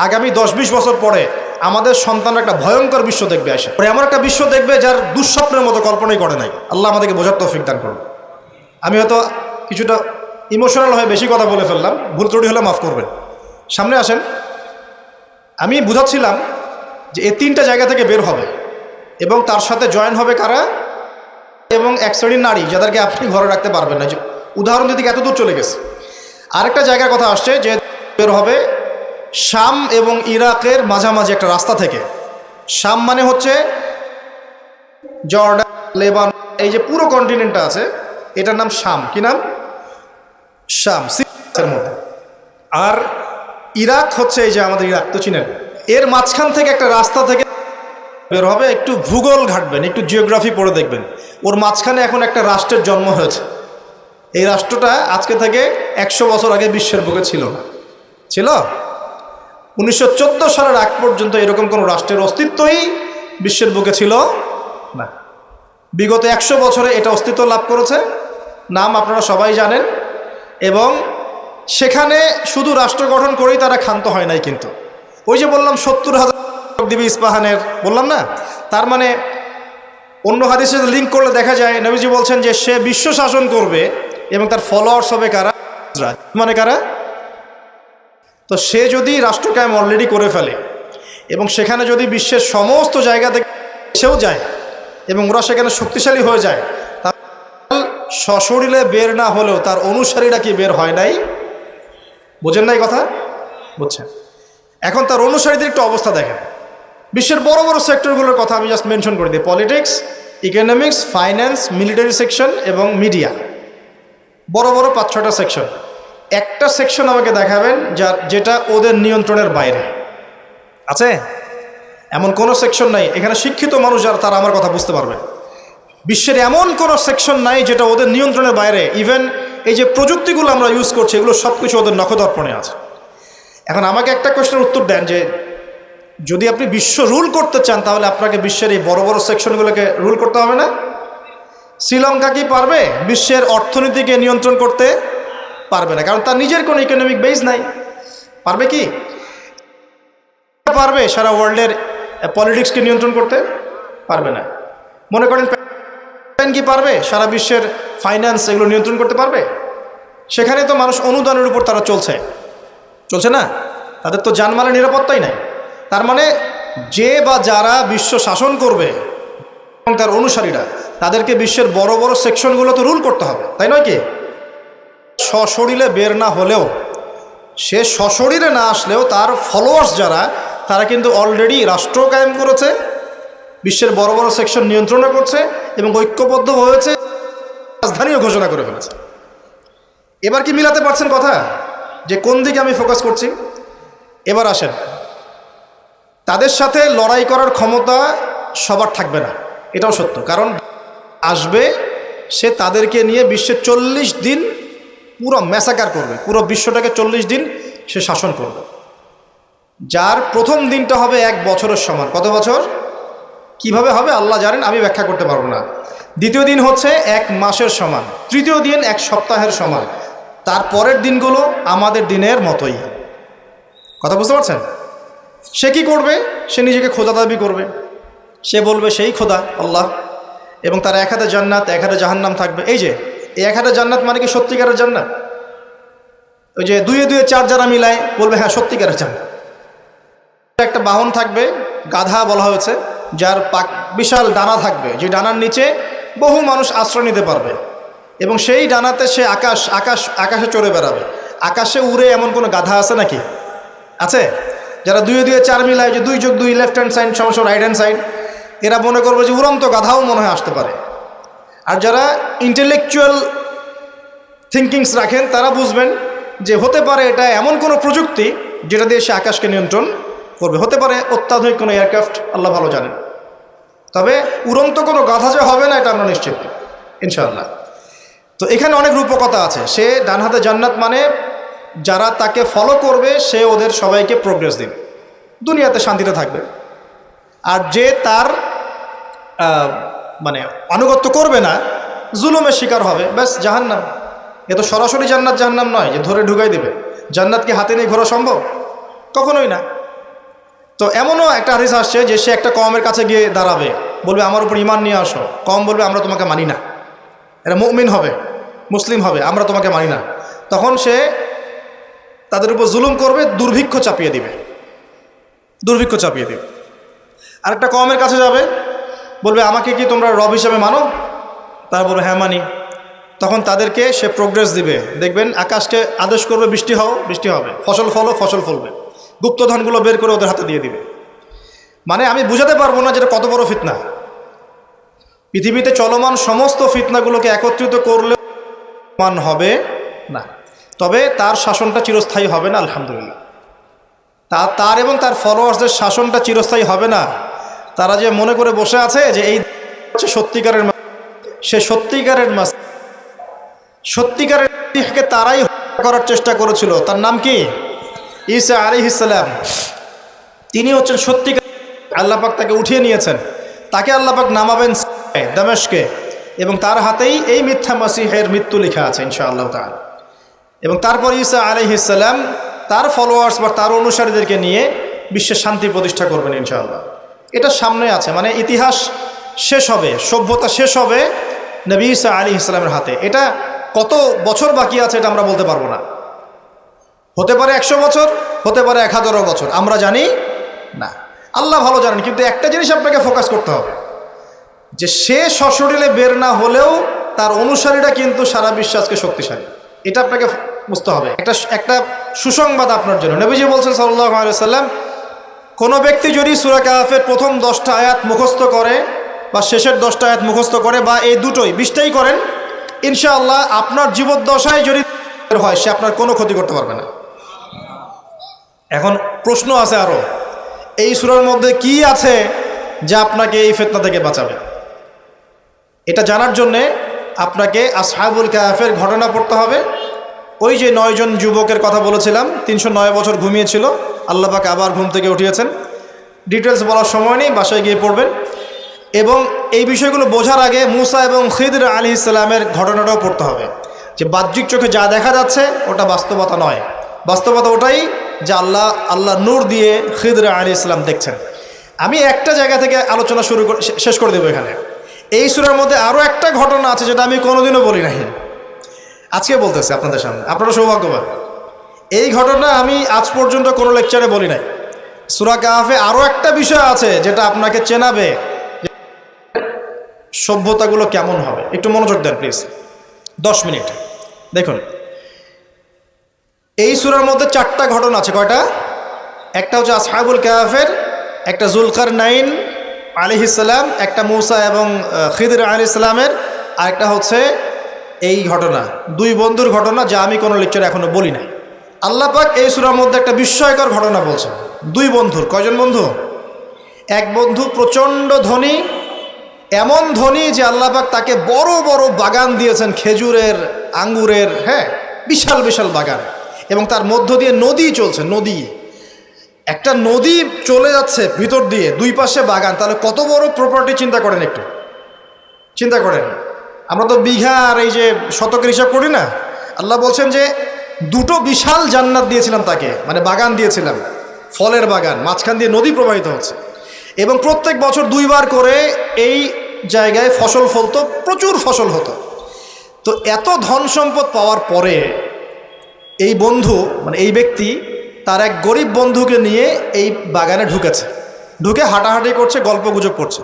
আগামী 10-20 বছর পরে আমাদের সন্তানরা একটা ভয়ঙ্কর বিশ্ব দেখবে আসে, এমন একটা বিশ্ব দেখবে যার দুঃস্বপ্নের মতো কল্পনাই করে নাই। আল্লাহ আমাদেরকে বোঝার তৌফিক দান করুন। আমি হয়তো কিছুটা ইমোশনাল হয়ে বেশি কথা বলে ফেললাম, ভুল ত্রুটি হলে মাফ করবেন। সামনে আসেন, আমি বুঝাচ্ছিলাম যে এই 3টা জায়গা থেকে বের হবে এবং তার সাথে জয়েন হবে কারা? এবং এক শ্রেণীর নারী যাদেরকে আপনি ঘরে রাখতে পারবেন না। উদাহরণ যদি এত দূর চলে গেছে। আরেকটা জায়গার কথা আসছে যে বের হবে শাম এবং ইরাকের মাঝামাঝি একটা রাস্তা থেকে। শাম মানে হচ্ছে জর্ডান, লেবানন, এই যে পুরো কন্টিনেন্টটা আছে এটার নাম শাম। কি নাম? শাম, সিরিয়ার মধ্যে। আর ইরাক হচ্ছে এই যে আমাদের ইরাক তো চিনেন, এর মাঝখান থেকে একটা রাস্তা থেকে বের হবে। একটু ভূগোল ঘাটবেন, একটু জিওগ্রাফি পড়ে দেখবেন, ওর মাঝখানে এখন একটা রাষ্ট্রের জন্ম হয়েছে। এই রাষ্ট্রটা আজকে থেকে 100 বছর আগে বিশ্বের বুকে ছিল না। ছিল 1914 সালের আগ পর্যন্ত এরকম কোনো রাষ্ট্রের অস্তিত্বই বিশ্বের বুকে ছিল না। বিগত 100 বছরে এটা অস্তিত্ব লাভ করেছে, নাম আপনারা সবাই জানেন। এবং সেখানে শুধু রাষ্ট্র গঠন করেই তারা ক্ষান্ত হয় নাই, কিন্তু ওই যে বললাম 70,000 দিবি ইস্পাহানের, বললাম না? তার মানে অন্য হাদিসে লিঙ্ক করলে দেখা যায় নবীজি বলছেন যে সে বিশ্ব শাসন করবে এবং তার ফলোয়ার্স হবে কারা? মানে কারা? তো সে যদি রাষ্ট্র কায়েম অলরেডি করে ফেলে এবং সেখানে যদি বিশ্বের সমস্ত জায়গা থেকে এসেও যায় এবং ওরা সেখানে শক্তিশালী হয়ে যায়, তাহলে সশরীরে বের না হলেও তার অনুসারীরা কি বের হয় নাই? বোঝেন নাই কথা? বুঝছেন? এখন তার অনুসারীদের একটু অবস্থা দেখেন। বিশ্বের বড় বড় সেক্টরগুলোর কথা আমি জাস্ট মেনশন করে দিই। Politics, economics, finance, military section এবং মিডিয়া। বড় বড় 5-6টা সেকশন। একটা সেকশন আমাকে দেখাবেন যেটা ওদের নিয়ন্ত্রণের বাইরে আছে? এমন কোনো সেকশন নাই। এখানে শিক্ষিত মানুষ যারা তারা আমার কথা বুঝতে পারবে। বিশ্বের এমন কোনো সেকশন নাই যেটা ওদের নিয়ন্ত্রণের বাইরে। ইভেন এই যে প্রযুক্তিগুলো আমরা ইউজ করছি এগুলো সব কিছু ওদের নখদর্পণে আছে। এখন আমাকে একটা কোয়েশ্চেনের উত্তর দেন যে যদি আপনি বিশ্ব রুল করতে চান তাহলে আপনাকে বিশ্বের এই বড় বড় সেকশনগুলোকে রুল করতে হবে না? শ্রীলঙ্কা কি পারবে বিশ্বের অর্থনীতিকে নিয়ন্ত্রণ করতে? পারবে না, কারণ তার নিজের কোনো ইকোনমিক বেস নাই। পারবে কি? পারবে সারা ওয়ার্ল্ডের পলিটিক্সকে নিয়ন্ত্রণ করতে? পারবে না। মনে করেন কি পারবে সারা বিশ্বের ফাইন্যান্স এগুলো নিয়ন্ত্রণ করতে পারবে? সেখানে তো মানুষ অনুদানের উপর তারা চলছে না, তাদের তো জানমালের নিরাপত্তাই নাই। তার মানে যে বা যারা বিশ্ব শাসন করবে এবং তার অনুসারীরা তাদেরকে বিশ্বের বড় বড় সেকশনগুলো তো রুল করতে হবে, তাই নয় কি? সশরীরে বের না হলেও, সে সশরীরে না আসলেও তার ফলোয়ার্স যারা তারা কিন্তু অলরেডি রাষ্ট্র কায়েম করেছে, বিশ্বের বড় বড় সেকশন নিয়ন্ত্রণও করছে এবং ঐক্যবদ্ধ হয়েছে, রাজধানীও ঘোষণা করে ফেলেছে। এবার কি মিলাতে পারছেন কথা যে কোন দিকে আমি ফোকাস করছি? এবার আসেন, তাদের সাথে লড়াই করার ক্ষমতা সবার থাকবে না, এটাও সত্য। কারণ আসবে সে তাদেরকে নিয়ে বিশ্বের 40 দিন পুরো ম্যাসাকার করবে, পুরো বিশ্বটাকে 40 দিন সে শাসন করবে। যার প্রথম দিনটা হবে 1 বছরের সমান। কত বছর? কিভাবে হবে আল্লাহ জানেন, আমি ব্যাখ্যা করতে পারবো না। দ্বিতীয় দিন হচ্ছে 1 মাসের সমান, তৃতীয় দিন 1 সপ্তাহের সমান, তারপরের দিনগুলো আমাদের দিনের মতোই। কথা বুঝতে পারছেন? সে কি করবে? সে নিজেকে খোদা দাবি করবে। সে বলবে সেই খোদা আল্লাহ, এবং তার 1 হাতে জান্নাত 1 হাতে জাহান্নাম থাকবে। এই যে এই 1 হাতে জান্নাত মানে কি সত্যিকারের জান্নাত? ওই যে 2 2 4 যারা মিলায় বলবে হ্যাঁ সত্যিকারের জান্নাত। একটা বাহন থাকবে, গাধা বলা হয়েছে, যার বিশাল ডানা থাকবে, যে ডানার নিচে বহু মানুষ আশ্রয় নিতে পারবে, এবং সেই ডানাতে সে আকাশে চড়ে বেড়াবে। আকাশে উড়ে এমন কোনো গাধা আছে নাকি? আছে? যারা 2 2 4 মিলায়, যে 2 যোগ 2 লেফট হ্যান্ড সাইড সমান রাইট হ্যান্ড সাইড, এরা মনে করবে যে উড়ন্ত গাধাও মনে হয় আসতে পারে। আর যারা ইন্টেলেকচুয়াল থিঙ্কিংস রাখেন তারা বুঝবেন যে হতে পারে এটা এমন কোনো প্রযুক্তি যেটা দিয়ে সে আকাশকে নিয়ন্ত্রণ করবে। হতে পারে অত্যাধুনিক কোনো এয়ারক্রাফট, আল্লাহ ভালো জানেন। তবে উড়ন্ত কোনো গাধা যে হবে না এটা আমরা নিশ্চিত ইনশাআল্লাহ। তো এখানে অনেক রূপকথা আছে। সে ডান হাতে জান্নাত মানে যারা তাকে ফলো করবে সে ওদের সবাইকে প্রোগ্রেস দিবে, দুনিয়াতে শান্তিতে থাকবে। আর যে তার মানে আনুগত্য করবে না, জুলুমের শিকার হবে, ব্যাস জাহান্নাম। এ তো সরাসরি জান্নাত জাহান্নাম নয় যে ধরে ঢুকাই দিবে। জান্নাত কি হাতে নিয়ে ঘোরা সম্ভব? কখনোই না। তো এমনও একটা হাদিস আসছে যে সে একটা কওমের কাছে গিয়ে দাঁড়াবে, বলবে আমার উপর ঈমান নিয়ে আসো। কওম বলবে আমরা তোমাকে মানি না, এরা মুমিন হবে, মুসলিম হবে, আমরা তোমাকে মানি না। তখন সে তাদের উপর জুলুম করবে, দুর্ভিক্ষ চাপিয়ে দিবে। আরেকটা কওমের কাছে যাবে, বলবে আমাকে কি তোমরা রব হিসেবে মানো? তারা বলবে হ্যাঁ মানি। তখন তাদেরকে সে প্রোগ্রেস দিবে। দেখবেন আকাশকে আদেশ করবে বৃষ্টি হও, বৃষ্টি হবে, ফসল ফলো, ফসল ফলবে। গুপ্তধনগুলো বের করে ওদের হাতে দিয়ে দিবে। মানে আমি বুঝাতে পারবো না যেটা কত বড় ফিতনা। পৃথিবীতে চলমান সমস্ত ফিতনাগুলোকে একত্রিত করলে মান হবে না, তবে তার শাসনটা চিরস্থায়ী হবে না। আলহামদুলিল্লাহ, তার এবং তার ফলোয়ার্সদের শাসনটা চিরস্থায়ী হবে না। তারা যে মনে করে বসে আছে যে এই সত্যিকারের, সে সত্যিকারের তারাই করার চেষ্টা করেছিল। তার নাম কি? ঈসা আলাইহিস সালাম। তিনি হচ্ছেন সত্যিকার। আল্লাহ পাক তাকে উঠিয়ে নিয়েছেন, তাকে আল্লাহ পাক নামাবেন দামেশকে, এবং তার হাতেই এই মিথ্যা মাসিহের মৃত্যু লেখা আছে ইনশাআল্লাহ তাআলা। এবং তারপর ঈসা আলাইহিস সালাম তার ফলোয়ার্স বা তার অনুসারীদেরকে নিয়ে বিশ্বের শান্তি প্রতিষ্ঠা করবেন ইনশাআল্লাহ। এটা সামনে আছে, মানে ইতিহাস শেষ হবে, সভ্যতা শেষ হবে নবী ঈসা আলাইহিস সালামের হাতে। এটা কত বছর বাকি আছে এটা আমরা বলতে পারবো না। হতে পারে 100 বছর, হতে পারে 1000 বছর, আমরা জানি না, আল্লাহ ভালো জানেন। কিন্তু একটা জিনিস আপনাকে ফোকাস করতে হবে যে সে সশরীরে বের না হলেও তার অনুসারীরা কিন্তু সারা বিশ্বাসকে শক্তিশালী। এটা আপনাকে বুঝতে হবে। একটা সুসংবাদ আপনার জন্য। নবীজি বলছেন সাল্লাল্লাহু আলাইহি ওয়াসাল্লাম, কোনো ব্যক্তি যদি সূরা কাহফের প্রথম 10টা আয়াত মুখস্থ করে বা শেষের 10টা আয়াত মুখস্থ করে বা এই দুটোই 20টাই করেন, ইনশাআল্লাহ আপনার জীবদ্দশায় যদি হয় সে আপনার কোনো ক্ষতি করতে পারবে না। এখন প্রশ্ন আছে আরো, এই সূরার মধ্যে কি আছে যা আপনাকে এই ফিতনা থেকে বাঁচাবে? এটা জানার জন্যে আপনাকে আসহাবুল কাহফের ঘটনা পড়তে হবে। ওই যে 9 জন যুবকের কথা বলেছিলাম, 309 বছর ঘুমিয়েছিল, আল্লাহ পাক আবার ঘুম থেকে উঠিয়েছেন। ডিটেলস বলার সময় নেই, বাসায় গিয়ে পড়বেন। এবং এই বিষয়গুলো বোঝার আগে মুসা এবং খিদর আলাইহিস সালামের ঘটনাটাও পড়তে হবে, যে বাহ্যিক চোখে যা দেখা যাচ্ছে ওটা বাস্তবতা নয়। বাস্তবতা ওটাই যে আল্লাহ নূর দিয়ে খিদর আলাইহিস সালাম দেখছেন। আমি একটা জায়গা থেকে আলোচনা শেষ করে দেবো এখানে। এই সূরার মধ্যে আরও একটা ঘটনা আছে যেটা আমি কোনোদিনও বলি নাই, আজকে বলতেছি আপনাদের সামনে। আপনারা সৌভাগ্যবান, এই ঘটনা আমি আজ পর্যন্ত কোনো লেকচারে বলি নাই। সূরা কাহফে আরও একটা বিষয় আছে যেটা আপনাকে চেনাবে সভ্যতাগুলো কেমন হবে। একটু মনোযোগ দেন প্লিজ, 10 মিনিট দেখুন। এই সূরার মধ্যে 4টা ঘটনা আছে। কয়টা? একটা হচ্ছে আসহাবুল কাহফের, একটা যুলকারনাইন আলাইহিস সালাম, একটা মুসা এবং খিদর আলাইহিস সালামের, আর একটা হচ্ছে এই ঘটনা, 2 বন্ধুর ঘটনা যা আমি কোনো লেকচারে এখনো বলি নাই। আল্লাহ পাক এই সূরার মধ্যে একটা বিস্ময়কর ঘটনা বলছেন। 2 বন্ধুর। কয়জন বন্ধু? এক বন্ধু প্রচণ্ড ধনী, এমন ধনী যে আল্লাহ পাক তাকে বড় বড় বাগান দিয়েছেন, খেজুরের, আঙ্গুরের, হ্যাঁ, বিশাল বিশাল বাগান, এবং তার মধ্য দিয়ে নদী চলছে। নদী, একটা নদী চলে যাচ্ছে ভিতর দিয়ে, 2 পাশে বাগান। তাহলে কত বড় প্রপার্টি চিন্তা করেন, একটু চিন্তা করেন। আমরা তো বিঘা আর এই যে শতকের হিসাব করি না। আল্লাহ বলছেন যে 2টো বিশাল জান্নাত দিয়েছিলাম তাকে, মানে বাগান দিয়েছিলাম, ফলের বাগান, মাঝখান দিয়ে নদী প্রবাহিত হচ্ছে, এবং প্রত্যেক বছর 2 বার করে এই জায়গায় ফসল ফলতো, প্রচুর ফসল হতো। তো এত ধন সম্পদ পাওয়ার পরে এই বন্ধু, মানে এই ব্যক্তি, তার এক গরিব বন্ধুকে নিয়ে এই বাগানে ঢুকেছে। ঢুকে হাঁটাহাঁটি করছে, গল্পগুজব করছে।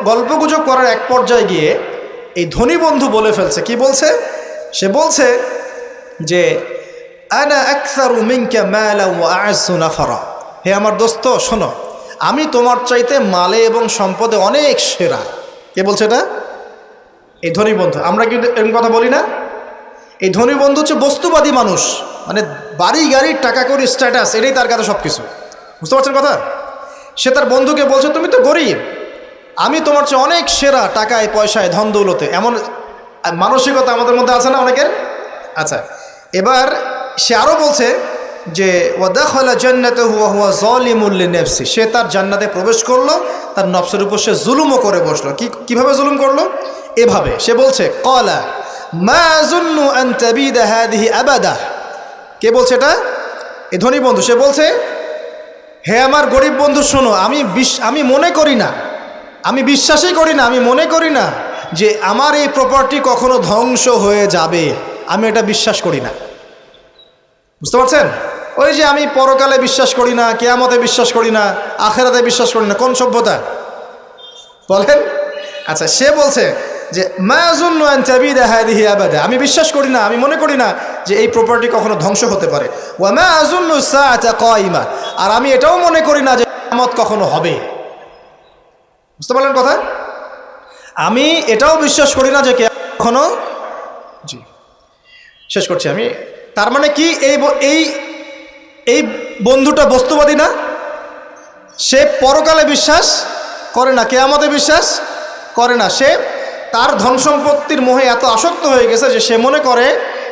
গল্পগুজব করার এক পর্যায়ে গিয়ে এই ধনী বন্ধু বলে ফেলছে। কি বলছে? সে বলছে যে আনা আকসারু মিনকা মালা ওয়া আ'আসু নাফারা। হে আমার দোস্ত শোনো, আমি তোমার চাইতে মালে এবং সম্পদে অনেক সেরা। কে বলছে এটা? এই ধনী বন্ধু। আমরা কিন্তু এরকম কথা বলি না। এই ধনী বন্ধু হচ্ছে বস্তুবাদী মানুষ, মানে বাড়ি গাড়ি, টাকা কড়ি, স্ট্যাটাস, এটাই তার কাছে সব কিছু। বুঝতে পারছেন কথা? সে তার বন্ধুকে বলছে, তুমি তো গরিব, আমি তোমার চেয়ে অনেক সেরা টাকায় পয়সায় ধন দৌলতে। এমন মানসিকতা আমাদের মধ্যে আছে না অনেকের? আচ্ছা, এবার সে আরও বলছে যে ওয়াদাখালা জান্নাতাহু ওয়া হুয়া যালিমুল লিনাফসি। সে তার জান্নাতে প্রবেশ করলো, তার নফসের উপর সে জুলুমও করে বসলো। কিভাবে জুলুম করলো? এভাবে সে বলছে, ক্বালা মা আযুন্নু আন তাবিদা হাযিহি আবাদা। কে বলছে এটা? এই ধনী বন্ধু। সে বলছে, হে আমার গরিব বন্ধু শোনো, আমি মনে করি না, আমি বিশ্বাসই করি না, আমি মনে করি না যে আমার এই প্রপার্টি কখনো ধ্বংস হয়ে যাবে। আমি এটা বিশ্বাস করি না। বুঝতে পারছেন? ওই যে আমি পরকালে বিশ্বাস করি না, কিয়ামতে বিশ্বাস করি না, আখিরাতে বিশ্বাস করি না। কোন সভ্যতা বলেন? আচ্ছা, সে বলছে যে মা আযুন্নু আন তাবিদা হাযিহি আবাদা। আমি বিশ্বাস করি না, আমি মনে করি না যে এই প্রপার্টি কখনো ধ্বংস হতে পারে। ওয়া মা আযুন্নু সাআতা কায়িমা। আর আমি এটাও মনে করি না যে কিয়ামত কখনো হবে। বুঝতে পারলেন কথা? আমি এটাও বিশ্বাস করি না যে কিয়ামত কখনো। জি, শেষ করছি আমি। তার মানে কি, এই বন্ধুটা বস্তুবাদী না? সে পরকালে বিশ্বাস করে না, কিয়ামতে বিশ্বাস করে না। সে তার ধন সম্পত্তির মোহে এত আসক্ত হয়ে গেছে যে সে মনে করে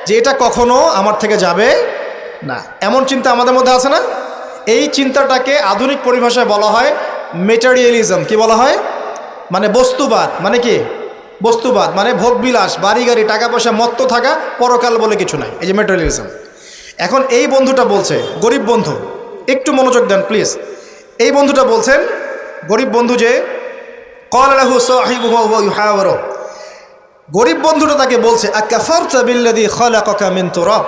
যে এটা কখনো আমার থেকে যাবে না। এমন চিন্তা আমাদের মধ্যে আছে না? এই চিন্তাটাকে আধুনিক পরিভাষায় বলা হয় মেটেরিয়ালিজম। কি বলা হয়? মানে বস্তুবাদ। মানে কি? বস্তুবাদ মানে ভোগবিলাস, বাড়ি গাড়ি, টাকা পয়সা, মত্ত থাকা, পরকাল বলে কিছু নাই। এই যে মেটেরিয়ালিজম। এখন এই বন্ধুটা বলছে, গরিব বন্ধু, একটু মনোযোগ দেন প্লিজ। এই বন্ধুটা বলছেন, গরিব বন্ধু, যে ক্বালা লাহু সাহিবুহু ওয়া হুয়া ইউহাওয়ারু। গরিব বন্ধুটা তাকে বলছে, আকাফারতা বিল্লাযী খালাকাকা মিন তুরাব।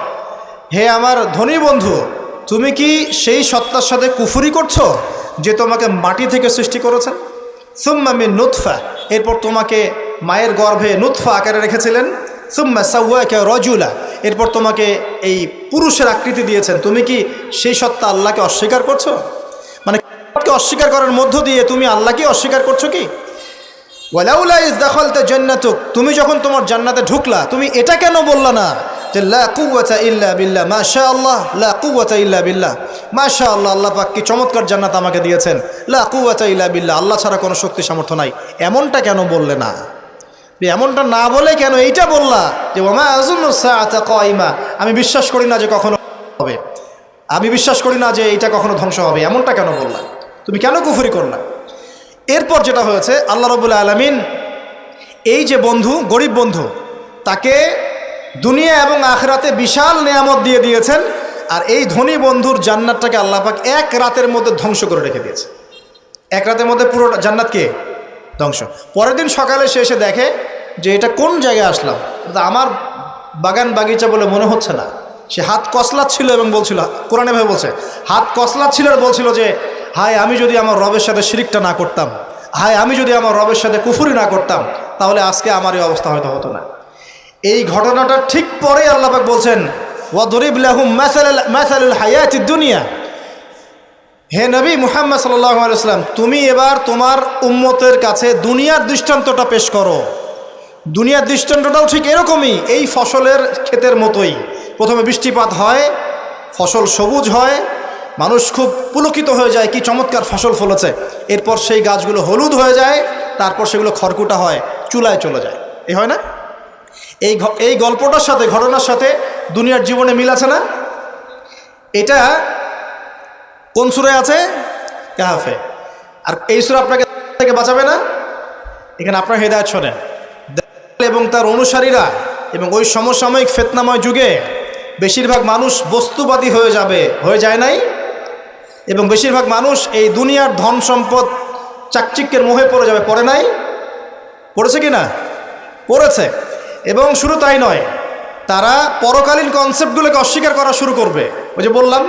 হে আমার ধনী বন্ধু, তুমি কি সেই সত্তার সাথে কুফরি করছো যে তোমাকে মাটি থেকে সৃষ্টি করেছেন? সুম্মা মিন নুতফা, এরপর তোমাকে মায়ের গর্ভে নুতফা আকারে রেখেছিলেন, সুম্মা সাওয়াকা রাজুলা, এরপর তোমাকে এই পুরুষের আকৃতি দিয়েছেন, তুমি কি সেই সত্তা আল্লাহকে অস্বীকার করছো? মানে অস্বীকার করার মধ্য দিয়ে তুমি আল্লাহকে অস্বীকার করছো কি? ওয়ালাউলা ইয দাখালতা জান্নাতুক, তুমি যখন তোমার জান্নাতে ঢুকলা তুমি এটা কেন বললা না যে লা কুওয়াতা ইল্লা বিল্লাহ, মাশাআল্লাহ, লা কুওয়াতা ইল্লা বিল্লাহ, মাশাআল্লাহ, আল্লাহ পাক কি চমৎকার জান্নাত আমাকে দিয়েছেন, লা কুওয়াতা ইল্লা বিল্লাহ, আল্লাহ ছাড়া কোনো শক্তি সামর্থ্য নাই, এমনটা কেন বললে না? এমনটা না বলে কেন এইটা বললা যে ওমা আযুন্নু সাআতা কায়িমা, আমি বিশ্বাস করি না যে কখনো হবে, আমি বিশ্বাস করি না যে এটা কখনো ধ্বংস হবে, এমনটা কেন বললা? তুমি কেন কুফরি করলা? এরপর যেটা হয়েছে, আল্লাহ রাব্বুল আলামিন এই যে বন্ধু, গরিব বন্ধু, তাকে দুনিয়া এবং আখিরাতে বিশাল নেয়ামত দিয়ে দিয়েছেন, আর এই ধনী বন্ধুর জান্নাতটাকে আল্লাহ পাক এক রাতের মধ্যে ধ্বংস করে রেখে দিয়েছে। এক রাতের মধ্যে পুরো জান্নাতকে ধ্বংস। পরের দিন সকালে সে এসে দেখে যে এটা কোন জায়গায় আসলাম, আমার বাগান বাগিচা বলে মনে হচ্ছে না। সে হাত কসলাচ্ছিল এবং বলছিল, কোরআনে ভাবে বলছে, হাত কসলাচ্ছিল আর বলছিল যে হায় আমি যদি আমার রবের সাথে শিরিকটা না করতাম, হায় আমি যদি আমার রবের সাথে কুফরি না করতাম, তাহলে আজকে আমার এই অবস্থা হয়তো হতো না। এই ঘটনাটা ঠিক পরে আল্লাহ পাক বলছেন ওয়াদরিব লাহুম মাসালুল হায়াতিদ দুনিয়া, হে নবী মুহাম্মদ সাল্লাল্লাহু আলাইহি ওয়াসাল্লাম, তুমি এবার তোমার উম্মতের কাছে দুনিয়ার দৃষ্টান্তটা পেশ করো। দুনিয়ার দৃষ্টান্তটাও ঠিক এরকমই, এই ফসলের ক্ষেতের মতোই। প্রথমে বৃষ্টিপাত হয়, ফসল সবুজ হয়, মানুষ খুব পুলকিত হয়ে যায়, কি চমৎকার ফসল ফলেছে। এরপর সেই গাছগুলো হলুদ হয়ে যায়, তারপর সেগুলো খড়কুটা হয়, চুলায় চলে যায়। এই হয় না? এই গল্পটার সাথে, ঘটনার সাথে দুনিয়ার জীবনে মিল আছে না? এটা কোন সূরায় আছে? কাহফে। আর এই সূরা আপনাকে থেকে বাঁচাবে না? এখানে আপনার হেদায়েত শোনেন। এবং তার অনুসারীরা এবং ওই সমসাময়িক ফিতনাময় যুগে বেশিরভাগ মানুষ বস্তুবাদী হয়ে যাবে, হয়ে যায় নাই? এবং বেশিরভাগ মানুষ এই দুনিয়ার ধন সম্পদ চাকচিক্যের মোহে পড়ে যাবে, পড়ে নাই? পড়েছে কি না? পড়েছে। এবং শুধু তাই নয়, তারা পরকালীন কনসেপ্টগুলোকে অস্বীকার করা শুরু করবে। ওই যে বললাম,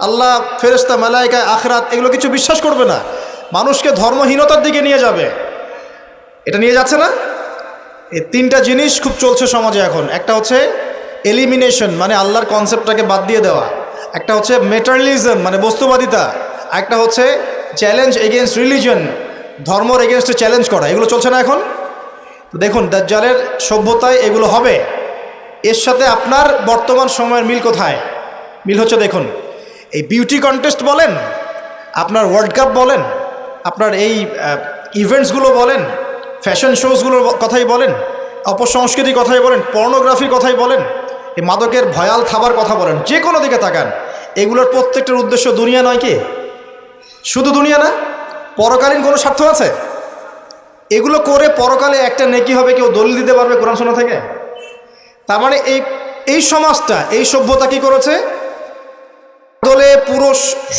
আল্লাহ, ফেরেশতা, মালায়েকা, আখিরাত, এগুলো কিছু বিশ্বাস করবে না, মানুষকে ধর্মহীনতার দিকে নিয়ে যাবে। এটা নিয়ে যাচ্ছে না? এই তিনটা জিনিস খুব চলছে সমাজে এখন। একটা হচ্ছে এলিমিনেশন, মানে আল্লাহর কনসেপ্টটাকে বাদ দিয়ে দেওয়া। একটা হচ্ছে মেটারিয়ালিজম, মানে বস্তুবাদিতা। একটা হচ্ছে চ্যালেঞ্জ এগেনস্ট রিলিজন, ধর্মর এগেনস্টে চ্যালেঞ্জ করা। এগুলো চলছে না এখন? দেখুন, দাজ্জালের সভ্যতায় এগুলো হবে। এর সাথে আপনার বর্তমান সময়ের মিল কোথায়? মিল হচ্ছে, দেখুন, এই বিউটি কন্টেস্ট বলেন, আপনার ওয়ার্ল্ড কাপ বলেন, আপনার এই ইভেন্টসগুলো বলেন, ফ্যাশন শোজগুলোর কথাই বলেন, অপসংস্কৃতির কথাই বলেন, পর্নোগ্রাফির কথাই বলেন, এই মাদকের ভয়াল খাবার কথা বলেন, যে কোনো দিকে তাকান, এগুলোর প্রত্যেকটার উদ্দেশ্য দুনিয়া নয় কি? শুধু দুনিয়া না, পরকালীন কোনো স্বার্থ আছে? এগুলো করে পরকালে একটা নেকি হবে, কেউ দলিল দিতে পারবে কোরআন শোনা থেকে? তার মানে এই সমাজটা, এই সভ্যতা কি করেছে? দলে পুরো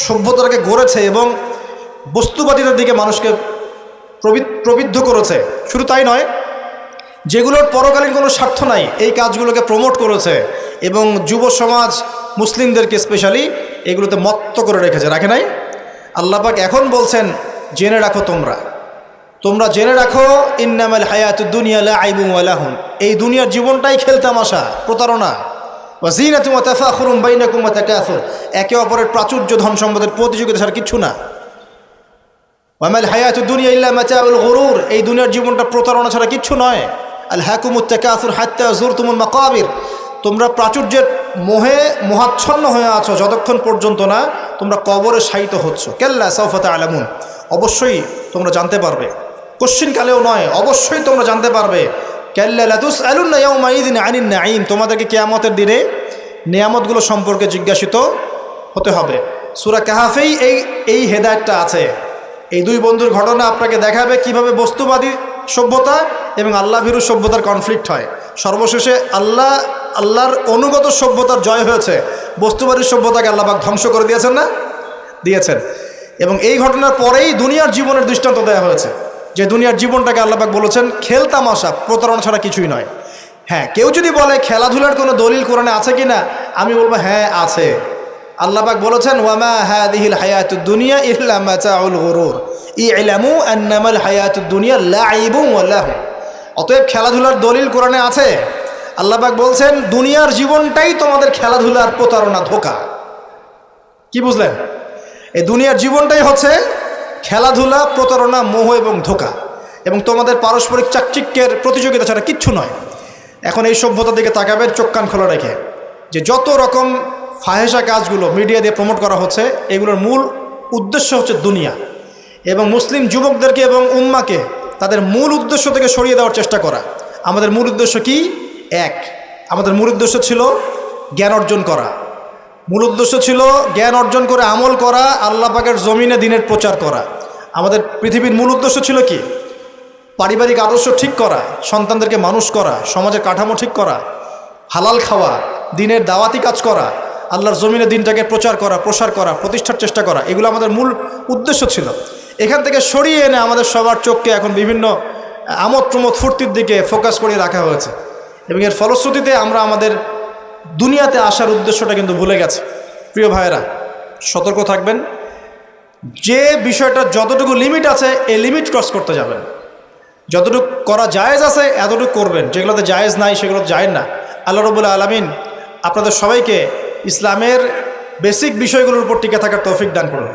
সভ্যতাকে গড়েছে এবং বস্তুবাদিতার দিকে মানুষকে প্রবৃদ্ধ করেছে। শুধু তাই নয়, যেগুলোর পরকালীন কোনো স্বার্থ নাই এই কাজগুলোকে প্রমোট করেছে এবং যুব সমাজ, মুসলিমদেরকে স্পেশালি এগুলোতে মত্ত করে রেখেছে, রাখে নাই? আল্লাহ পাক এখন বলছেন, জেনে রাখো, তোমরা জেনে রাখো, ইন্নামাল হায়াতুদ দুনিয়া লাইবুন ওয়া লাহুন, এই দুনিয়ার জীবনটাই খেলতামাশা, প্রতারণা। ওয়া যিনাতুন ওয়া তাফাখুরুন বাইনাকুম ওয়া তাকাসুর, একে অপরের প্রাচুর্য, ধন সম্পদের প্রতিযোগিতা ছাড়া কিচ্ছু না। ওয়ামাল হায়াতুদ দুনিয়া ইল্লা মাতাউল গুরুর, এই দুনিয়ার জীবনটা প্রতারণা ছাড়া কিচ্ছু নয়। আল হাকুমুত তাকাসুর হাত্তা যুরতুমুল মাকাবির, তোমরা প্রাচুর্যের মোহে মোহাচ্ছন্ন হয়ে আছো যতক্ষণ পর্যন্ত না তোমরা কবরে শায়িত হচ্ছ। কাল্লা সাউফা তা'লামুন, অবশ্যই তোমরা জানতে পারবে, কোশ্চিনকালেও নয়, অবশ্যই তোমরা জানতে পারবে। কাল্লা লাতুসআলুন্না ইয়াওমাইযিন আনিন নাঈম, তোমাদেরকে কিয়ামতের দিনে নিয়ামতগুলো সম্পর্কে জিজ্ঞাসিত হতে হবে। সূরা কাহফেই এই হেদায়েতটা আছে। এই দুই বন্ধুর ঘটনা আপনাকে দেখাবে কিভাবে বস্তুবাদী সভ্যতা এবং আল্লাহভীরু সভ্যতার কনফ্লিক্ট হয়। সর্বশেষে আল্লাহর অনুগত সভ্যতার জয় হয়েছে, বস্তুবাদী সভ্যতাকে আল্লাহ পাক ধ্বংস করে দিয়েছেন না? দিয়েছেন। এবং এই ঘটনার পরেই দুনিয়ার জীবনের দৃষ্টান্ত দেওয়া হয়েছে, যে দুনিয়ার জীবনটাকে আল্লাহ পাক বলেছেন খেলতামাশা, প্রতারণা ছাড়া কিছুই নয়। হ্যাঁ, কেউ যদি বলে খেলাধুলার কোনো দলিল কোরআনে আছে কি না, আমি বলবো হ্যাঁ আছে। আল্লাহ পাক বলেছেন, ওয়ামা হাযিহিল হায়াতুদ দুনিয়া ইল্লা মাতাউল গুরুর ই'লামু আন্নামাল হায়াতুদ দুনিয়া লাইবুন ওয়া লাহু, অতএব খেলাধুলার দলিল কোরআনে আছে। আল্লাহ পাক বলছেন দুনিয়ার জীবনটাই তোমাদের খেলাধুলার প্রতারণা, ধোঁকা। কি বুঝলেন? এই দুনিয়ার জীবনটাই হচ্ছে খেলাধুলা, প্রতারণা, মোহ এবং ধোঁকা, এবং তোমাদের পারস্পরিক চাকচিক্যের প্রতিযোগিতা ছাড়া কিচ্ছু নয়। এখন এই সভ্যতার দিকে তাকাবেন চোখ কান খোলা রেখে, যে যত রকম ফাহেসা কাজগুলো মিডিয়া দিয়ে প্রমোট করা হচ্ছে, এগুলোর মূল উদ্দেশ্য হচ্ছে দুনিয়া, এবং মুসলিম যুবকদেরকে এবং উম্মাকে তাদের মূল উদ্দেশ্য থেকে সরিয়ে দেওয়ার চেষ্টা করা। আমাদের মূল উদ্দেশ্য কি? এক, আমাদের মূল উদ্দেশ্য ছিল জ্ঞান অর্জন করা। মূল উদ্দেশ্য ছিল জ্ঞান অর্জন করে আমল করা, আল্লাহ পাকের জমিনে দ্বীনের প্রচার করা। আমাদের পৃথিবীর মূল উদ্দেশ্য ছিল কি? পারিবারিক আদর্শ ঠিক করা, সন্তানদেরকে মানুষ করা, সমাজের কাঠামো ঠিক করা, হালাল খাওয়া, দ্বীনের দাওয়াতি কাজ করা, আল্লাহর জমিনে দ্বীনটাকে প্রচার করা, প্রসার করা, প্রতিষ্ঠার চেষ্টা করা। এগুলো আমাদের মূল উদ্দেশ্য ছিল। এখান থেকে সরিয়ে এনে আমাদের সবার চোখকে এখন বিভিন্ন আমোদ প্রমোদ ফুর্তির দিকে ফোকাস করে রাখা হয়েছে, এবং এর ফলশ্রুতিতে আমরা আমাদের দুনিয়াতে আসার উদ্দেশ্যটা কিন্তু ভুলে গেছি। প্রিয় ভাইয়েরা, সতর্ক থাকবেন। যে বিষয়টা যতটুকু লিমিট আছে, এই লিমিট ক্রস করতে যাবেন। যতটুকু করা জায়েজ আছে এতটুকু করবেন, যেগুলোতে জায়েজ নাই সেগুলো জায়েজ না। আল্লাহ রাব্বুল আলামিন আপনাদের সবাইকে ইসলামের বেসিক বিষয়গুলোর উপর টিকে থাকার তৌফিক দান করুন।